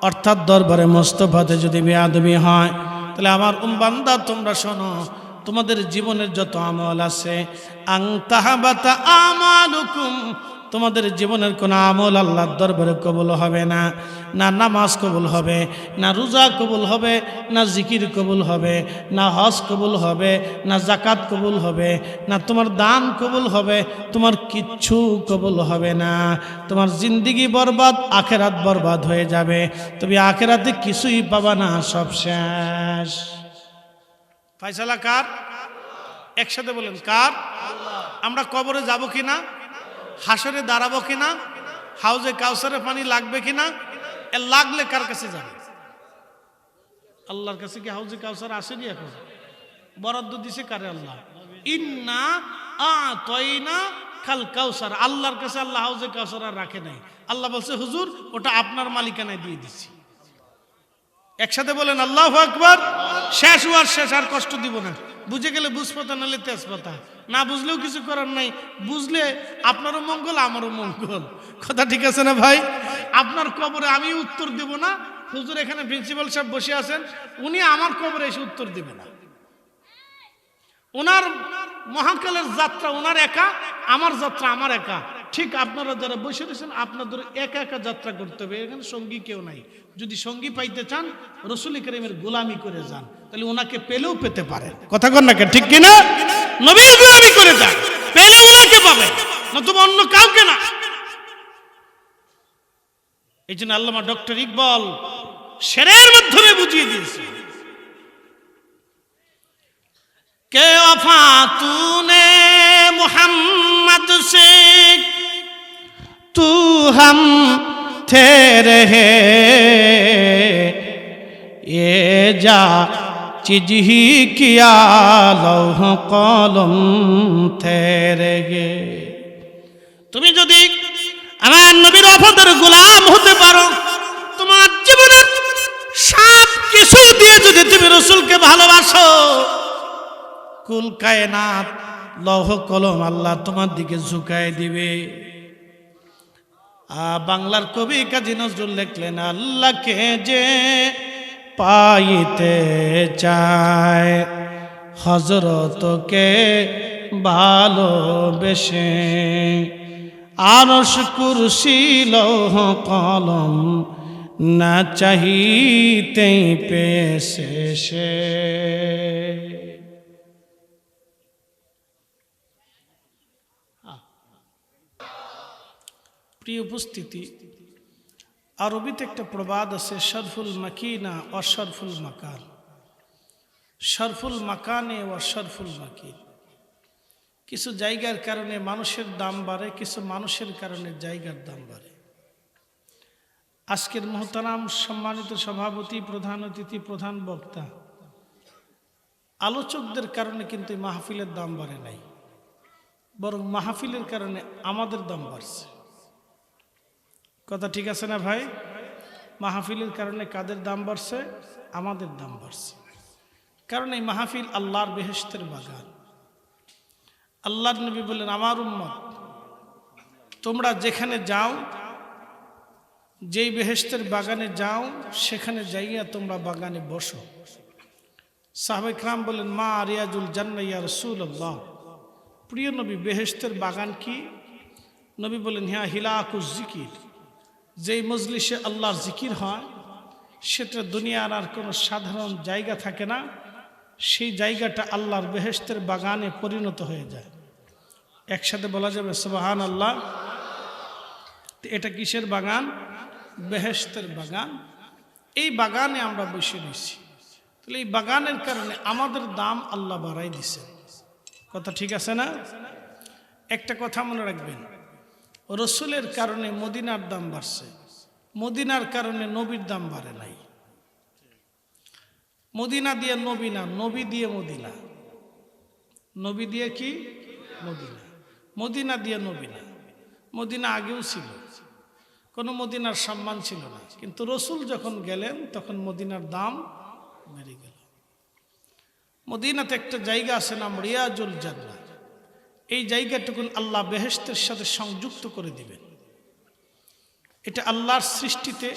অর্থাৎ দরবারে মুস্তাফাতে যদি বেয়াদবি হয়, তাহলে আমার বান্দা তোমরা শোনো, তোমাদের জীবনের যত আমল আছে, আংতাহাবাতা আমালুকুম, তোমাদের জীবনের কোনো আমল আল্লাহর দরবারে কবুল হবে না। না নামাজ কবুল হবে, না রোজা কবুল হবে, না জিকির কবুল হবে, না হজ কবুল হবে, না জাকাত কবুল হবে, না তোমার দান কবুল হবে, তোমার কিচ্ছু কবুল হবে না। তোমার জিন্দিগি বরবাদ, আখেরাত বরবাদ হয়ে যাবে। তুমি আখেরাতে কিছুই পাবা না, সব শেষ। ফায়সালা কার? একসাথে বলেন, কার? আমরা কবরে যাব কিনা, হাসরে দাঁড়াবো কিনা, হাউজে কাউসারে পানি লাগবে কিনা, লাগলে কার কাছে যাবে? আল্লাহর কাছে। কি হাউজে কাউসার আসেনি এখন? বরাদ্দ দিছে কারে? আল্লাহ। ইন্না আতাইনা কাল কাউসার, আল্লাহর কাছে আল্লাহ হাউজে কাউসার আর রাখে নাই। আল্লাহ বলছে, হুজুর ওটা আপনার মালিকানায় দিয়ে দিছি। একসাথে বলেন আল্লাহু আকবার। শেষ হওয়ার শেষ, আর কষ্ট দিব না। বুঝে গেলে বুঝপাতা, নাহলে তেজপাতা। না বুঝলেও কিছু করার নাই, বুঝলে আপনারও মঙ্গল আমারও মঙ্গল। কথা ঠিক আছে না ভাই? আপনার কবরে আমি উত্তর দেব না, হুজুর এখানে প্রিন্সিপাল সাহেব বসে আছেন, উনি আমার কবরে এসে উত্তর দেবে না। ওনার মহাকালের যাত্রা ওনার একা, আমার যাত্রা আমার একা। ঠিক আপনারা যারা বসে রয়েছেন, আপনাদের একা একা যাত্রা করতে হবে, এখানে সঙ্গী কেউ নাই। যদি সঙ্গী পাইতে চান, রসুল করিমের গোলামি করে যান, তাহলে ওনাকে পেলেও পেতে পারেন। কথা কন না, ঠিক কিনা? নবীর গোলামি করে যান, পেলে ওনাকে পাবেন, নতুবা অন্য কাউকে না। এই জন্য আল্লামা ডক্টর ইকবাল শেরের মাধ্যমে বুঝিয়ে দিয়েছে, কে वफा तूने मोहम्मद से, तू हम थे रहे, ये जा चीज ही किया लौह कलम थे रहे। তুমি যদি আমার নবীর ওয়াফাদের গোলাম হতে পারো, তোমার জীবনের সব কিছু দিয়ে যদি তুমি রাসূলকে ভালোবাসো, কুল কায়নাত লৌহ কলম আল্লাহ তোমার দিকে ঝুঁকায় দিবে। বাংলার কবি কাজী নজরুল লিখলেন, আল্লাহকে যে পাইতে চায় হযরতকে ভালোবেসে, আরশ কুরসি লৌহ কলম না চাহিতেই পেয়েছে সে। প্রিয় উপস্থিতি, আরবিতে একটা প্রবাদ আছে, শরফুল মাকিনা ও শরফুল মাকান, শরফুল মাকানে ও শরফুল মাকিন। কিছু জায়গার কারণে মানুষের দাম বাড়ে, কিছু মানুষের কারণে জায়গার দাম বাড়ে। আজকের মোহতারাম সম্মানিত সভাপতি, প্রধান অতিথি, প্রধান বক্তা, আলোচকদের কারণে কিন্তু মাহফিলের দাম বাড়ে নাই, বরং মাহফিলের কারণে আমাদের দাম বাড়ছে। কথা ঠিক আছে না ভাই? মাহফিলের কারণে কাদের দাম বাড়ছে? আমাদের দাম বাড়ছে। কারণ এই মাহফিল আল্লাহর বেহেশতের বাগান। আল্লাহর নবী বললেন, আমার উম্মত তোমরা যেখানে যাও, যেই বেহেশতের বাগানে যাও, সেখানে যাইয়া তোমরা বাগানে বসো। সাহাবায়ে কেরাম বলেন, মা রিয়াজুল জান্নাহ ইয়া রাসূলুল্লাহ, প্রিয় নবী বেহেশতের বাগান কি? নবী বলেন, হ্যাঁ হিলাকুজ জিকির, যেই মজলিসে আল্লাহর জিকির হয়, সেটা দুনিয়ার আর কোনো সাধারণ জায়গা থাকে না, সেই জায়গাটা আল্লাহর বেহেশতের বাগানে পরিণত হয়ে যায়। একসাথে বলা যাবে সুবহানাল্লাহ। এটা কিসের বাগান? বেহেশতের বাগান। এই বাগানে আমরা বসে রয়েছি, তাহলে এই বাগানের কারণে আমাদের দাম আল্লাহ বাড়াই দিছে। কথা ঠিক আছে না? একটা কথা মনে রাখবেন, রসুলের কারণে মদিনার দাম বাড়ছে, মদিনার কারণে নবীর দাম বাড়ে নাই। মদিনা দিয়ে নবী না, নবী দিয়ে মদিনা। নবী দিয়ে কি? মদিনা। মদিনা দিয়ে নবী না, মদিনা আগেও ছিল, কোনো মদিনার সম্মান ছিল না, কিন্তু রসুল যখন গেলেন তখন মদিনার দাম বেড়ে গেল। মদিনাতে একটা জায়গা আছে নাম রিয়াজুল জান্নাহ। এই জায়গাটুকুন আল্লাহ বেহেশতের সাথে সংযুক্ত করে দিবেন। এটা আল্লাহর সৃষ্টিতে,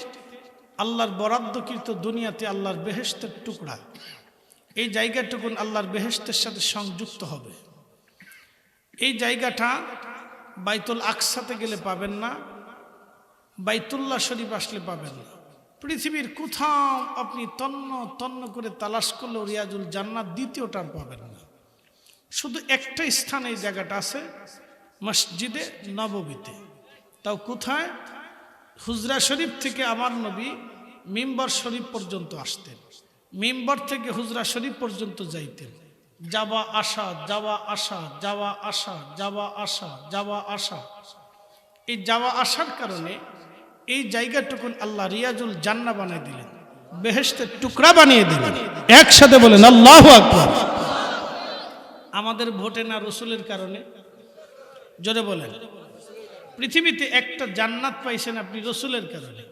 আল্লাহর বরাদ্দকৃত দুনিয়াতে আল্লাহর বেহেশতের টুকরা। এই জায়গাটুকুন আল্লাহর বেহেশতের সাথে সংযুক্ত হবে। এই জায়গাটা বাইতুল আকসাতে গেলে পাবেন না, বাইতুল্লাহ শরীফ আসলে পাবেন না। পৃথিবীর কোথাও আপনি তন্ন তন্ন করে তালাশ করলেও রিয়াজুল জান্নাত দ্বিতীয়টার পাবেন না। শুধু একটা স্থানে এই জায়গাটা আছে, মসজিদে নববীতে। তাও কোথায়? হুজরা শরীফ থেকে আমার নবী মিম্বর শরীফ পর্যন্ত আসতেন, মিম্বর থেকে হুজরা শরীফ পর্যন্ত যাইতেন। যাওয়া আসা, যাওয়া আসা, যাওয়া আসা, যাওয়া আসা, যাওয়া আসা। এই যাওয়া আসার কারণে এই জায়গাটুকুন আল্লাহ রিয়াজুল জান্নাহ বানিয়ে দিলেন, বেহেশতের টুকরা বানিয়ে দিলেন। একসাথে বলেন আল্লাহু আকবার। আমাদের ভোটে না, রসুলের কারণে। জোরে বলেন। পৃথিবীতে একটা জান্নাত পাইছেন আপনি রসুলের কারণে।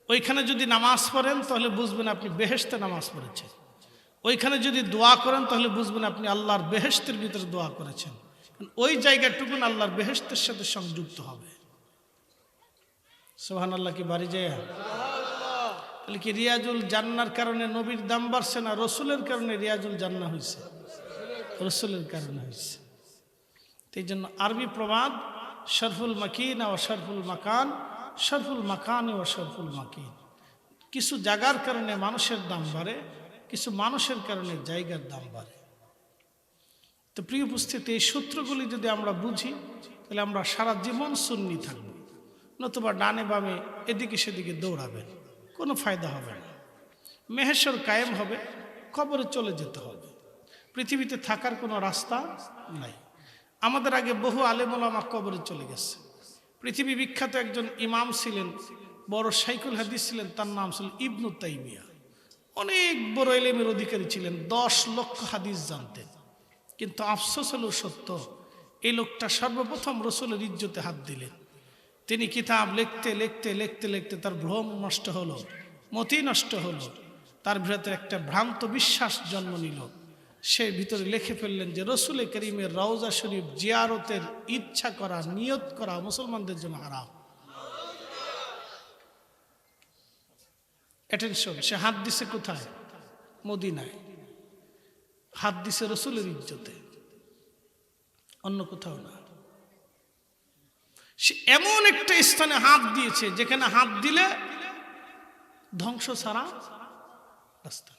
ওইখানে যদি নামাজ পড়েন তাহলে বুঝবেন আপনি বেহেশতে নামাজ পড়েছেন। ওইখানে যদি দোয়া করেন তাহলে বুঝবেন আপনি আল্লাহর বেহেশতের ভিতরে দোয়া করেছেন। ওই জায়গাটুকুন আল্লাহর বেহেশতের সাথে সংযুক্ত হবে। সুবহানাল্লাহ কি বাড়ি যায়? তাহলে কি রিয়াজুল জান্নার কারণে নবীর দাম বাড়ছে না রসুলের কারণে রিয়াজুল জান্নাহ হয়েছে? রসুলের কারণে হয়েছে। এই জন্য আরবি প্রবাদ শরফুল মাকিন ও শরফুল মাকান, শরফুল মাকান ও শরফুল মাকিন। কিছু জায়গার কারণে মানুষের দাম বাড়ে, কিছু মানুষের কারণে জায়গার দাম বাড়ে। তো প্রিয় উপস্থিতি, এই সূত্রগুলি যদি আমরা বুঝি তাহলে আমরা সারা জীবন সুন্নি থাকব। নতুবা ডানে বামে এদিকে সেদিকে দৌড়াবেন, কোনো ফায়দা হবে না। মেহেশ্বর কায়েম হবে, কবরে চলে যেতে হবে। পৃথিবীতে থাকার কোনো রাস্তা নাই। আমাদের আগে বহু আলেম ওলামা কবরে চলে গেছে। পৃথিবী বিখ্যাত একজন ইমাম ছিলেন, বড় শাইখুল হাদিস ছিলেন, তার নাম ছিল ইবনু তাইমিয়া। অনেক বড় ইলমের অধিকারী ছিলেন, 10 লক্ষ হাদিস জানতেন। কিন্তু আফসোস হলো সত্য, এই লোকটা সর্বপ্রথম রসুলের ইজ্জতে হাত দিলেন। তিনি কিতাব লিখতে লিখতে লিখতে লিখতে তার ভ্রম নষ্ট হলো, মতি নষ্ট হলো। তার ভিতরে একটা ভ্রান্ত বিশ্বাস জন্ম নিল। সে ভিতরে লিখে ফেললেন যে রসুল করিমের রওজা শরীফ জিয়ারতের ইচ্ছা করা, নিয়ত করা মুসলমানদের জন্য হারাম। অ্যাটেনশন, সে হাত দিছে কোথায়? মদিনায়। হাত দিছে রসুলের ইজ্জতে, অন্য কোথাও না। সে এমন একটা স্থানে হাত দিয়েছে যেখানে হাত দিলে ধ্বংস ছাড়া রাস্তা নেই।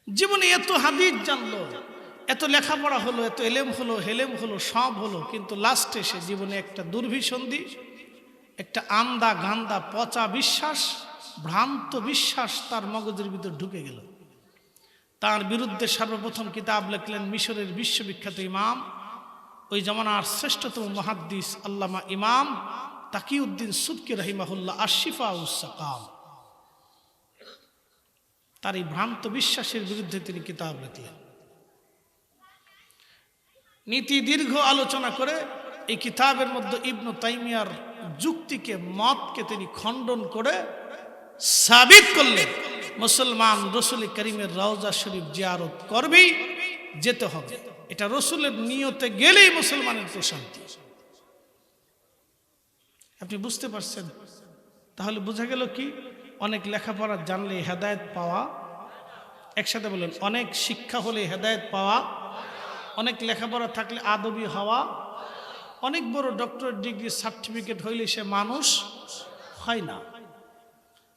জীবনে এত হাদিস জানলো, এত লেখাপড়া হলো, এত এলেম হলো, হেলেম হলো, সব হলো, কিন্তু লাস্টে সে জীবনে একটা দুর্ভিসন্ধি, একটা আন্দা গান্দা পচা বিশ্বাস, ভ্রান্ত বিশ্বাস তার মগজের ভিতর ঢুকে গেল। তার বিরুদ্ধে সর্বপ্রথম কিতাব লিখলেন মিশরের বিশ্ববিখ্যাত ইমাম, ওই জামানার শ্রেষ্ঠতম মুহাদ্দিস আল্লামা ইমাম তাকিউদ্দিন সুবকি রাহিমাহুল্লাহ আশিফা উস সাকাম। তার এই ভ্রান্ত বিশ্বাসের বিরুদ্ধে তিনি কিতাব লিখলেন। নীতি দীর্ঘ আলোচনা করে এই কিতাবের মধ্যে ইবনু তাইমিয়ার যুক্তিকে, মতকে তিনি খণ্ডন করে সাবিত করলেন মুসলমান রসুল করিমের রওজা শরীফ জিয়ারত করবেই, যেতে হবে। এটা রসুলের নিয়তে গেলেই মুসলমানের প্রশান্তি। আপনি বুঝতে পারছেন? তাহলে বোঝা গেল কি, অনেক লেখাপড়া জানলে হেদায়েত পাওয়া। একসাথে বলেন, অনেক শিক্ষা হলে হেদায়েত পাওয়া, অনেক লেখাপড়া থাকলে আদবি হওয়া, অনেক বড় ডক্টরেট ডিগ্রি সার্টিফিকেট হইলে সে মানুষ হয় না।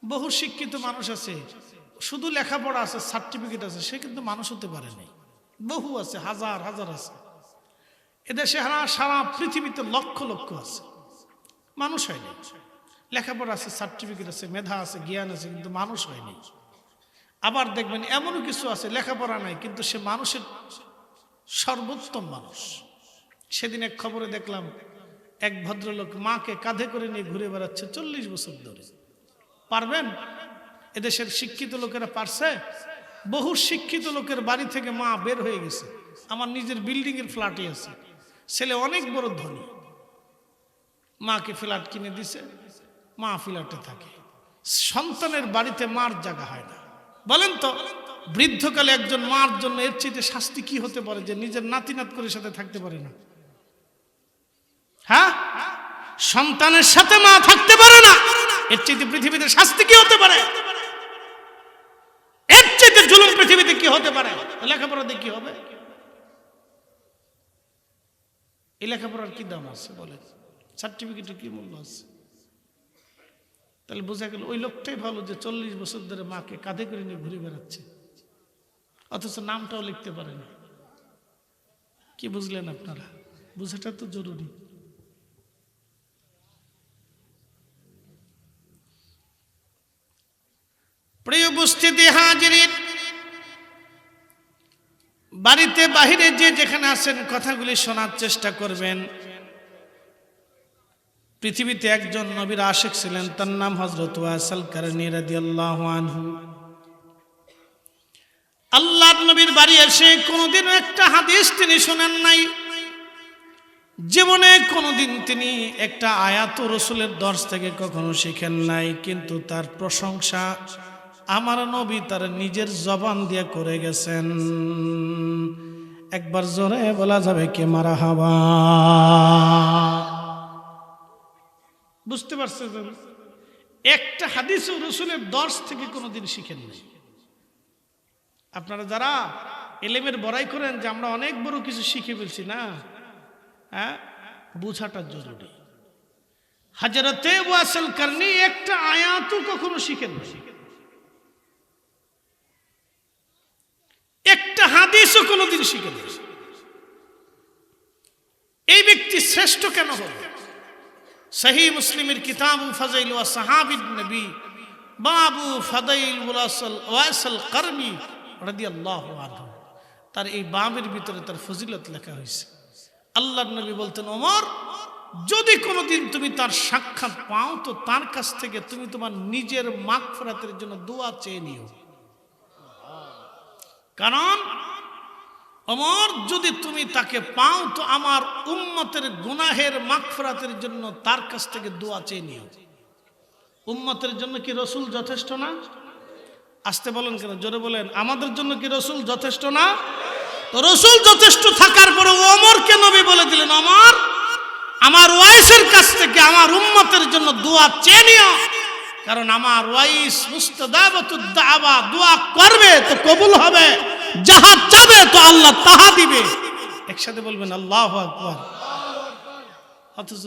বহু শিক্ষিত মানুষ আছে, শুধু লেখাপড়া আছে, সার্টিফিকেট আছে, সে কিন্তু মানুষ হতে পারে নাই। বহু আছে, হাজার হাজার আছে। এদেশে সারা পৃথিবীতে লক্ষ লক্ষ আছে, মানুষ হয়নি। লেখাপড়া আছে, সার্টিফিকেট আছে, মেধা আছে, জ্ঞান আছে, কিন্তু মানুষ হয়নি। আবার দেখবেন এমনও কিছু আছে লেখাপড়া নাই, কিন্তু সে মানুষের সর্বোত্তম মানুষ। সেদিন এক খবরে দেখলাম এক ভদ্রলোক মাকে কাঁধে করে নিয়ে ঘুরে বেড়াচ্ছে 40 বছর ধরে। পারবেন? এদেশের শিক্ষিত লোকেরা পারছে? বহু শিক্ষিত লোকের বাড়ি থেকে মা বের হয়ে গেছে। আমার নিজের বিল্ডিং এর ফ্ল্যাটে আছে, ছেলে অনেক বড় ধনী, মাকে ফ্ল্যাট কিনে দিছে, মা ফ্ল্যাটে থাকে, সন্তানের বাড়িতে মার জায়গা হয় না। বলেন তো বৃদ্ধকালে একজন মার জন্য এর চেয়ে শাস্তি কি হতে পারে যে নিজের নাতি নাত করে সাথে থাকতে পারে না? হ্যাঁ, সন্তানের সাথে মা থাকতে পারে না, এর চেয়ে পৃথিবীতে শাস্তি কি হতে পারে? এর চেয়ে জুলুম পৃথিবীতে কি হতে পারে? লেখাপড়া দিয়ে কি হবে? এই লেখাপড়ার কি দাম আছে বলেন? সার্টিফিকেটের কি মূল্য আছে? তাহলে বোঝা গেল ওই লোকটাই ভালো যে 40 বছর ধরে মাকে কাঁধে করে নিয়ে ঘুরে বেড়াচ্ছে, অথচ নামটাও লিখতে পারে না। কি বুঝলেন আপনারা? বুঝাটা তো জরুরি। প্রিয় উপস্থিতি হাজিরিন, বাড়িতে বাহিরে যে যেখানে আছেন কথাগুলি শোনার চেষ্টা করবেন। পৃথিবীতে একজন নবীর আশিক ছিলেন, তার নাম হযরত ওয়াসিল কারনী রাদিয়াল্লাহু আনহু। আল্লাহর নবীর বাড়ি এসে কোনোদিন একটা হাদিস তিনি শোনেন নাই, জীবনে কোনোদিন তিনি একটা আয়াত রাসূলের দর্স থেকে কখনো শিখেন নাই, কিন্তু তার প্রশংসা আমার নবী তার নিজের জবান দিয়ে করে গেছেন। একবার জোরে বলা যাবে কি মারহাবা? বুঝতে পারছেন? একটা হাদিস রাসূলের দর্স থেকে কোনোদিন শিখেন নাই। আপনারা যারা ইলমের বড়াই করেন যে আমরা অনেক বড় কিছু শিখে ফেলছি না, হ্যাঁ, বুঝাটা জরুরি। হযরতে ওয়াসিল কারনী একটা আয়াতও কখনো শিখেন না, একটা হাদিসও কোনোদিন শিখেন না। এই ব্যক্তি শ্রেষ্ঠ কেন হল? সহিহ মুসলিমের কিতাব ফাযাইল ওয়া সাহাবী নবী বাবু ফাদাইল ওয়াসিল কারনী রাদিয়াল্লাহু আনহু, তার এই বাবের ভিতরে তার ফজিলত লেখা হয়েছে। আল্লাহর নবী বলতেন, ওমর যদি কোনোদিন তুমি তার সাক্ষাৎ পাও তো তার কাছ থেকে তুমি তোমার নিজের মাগফিরাতের জন্য দোয়া চেয়ে নিও, কারণ ওমর যদি তুমি তাকে পাও তো আমার উম্মতের গুনাহের মাগফিরাতের জন্য তার কাছ থেকে দোয়া চেয়ে নিও। উম্মতের জন্য কি রাসূল যথেষ্ট না? আসতে বলেন কেন, জোরে বলেন। আমাদের জন্য কি রাসূল যথেষ্ট না? তো রাসূল যথেষ্ট থাকার পরে ওমরকে নবী বলে দিলেন, ওমর আমার ওয়াইসের কাছ থেকে আমার উম্মতের জন্য দোয়া চেয়ে নিও, কারণ আমার ওয়াইস মুস্তাজাবাতুদ দাওয়া, দোয়া করবে তো কবুল হবে, যাহা চাবে তো আল্লাহ তাহা দিবে। একসাথে বলবেন আল্লাহু আকবার। অথচ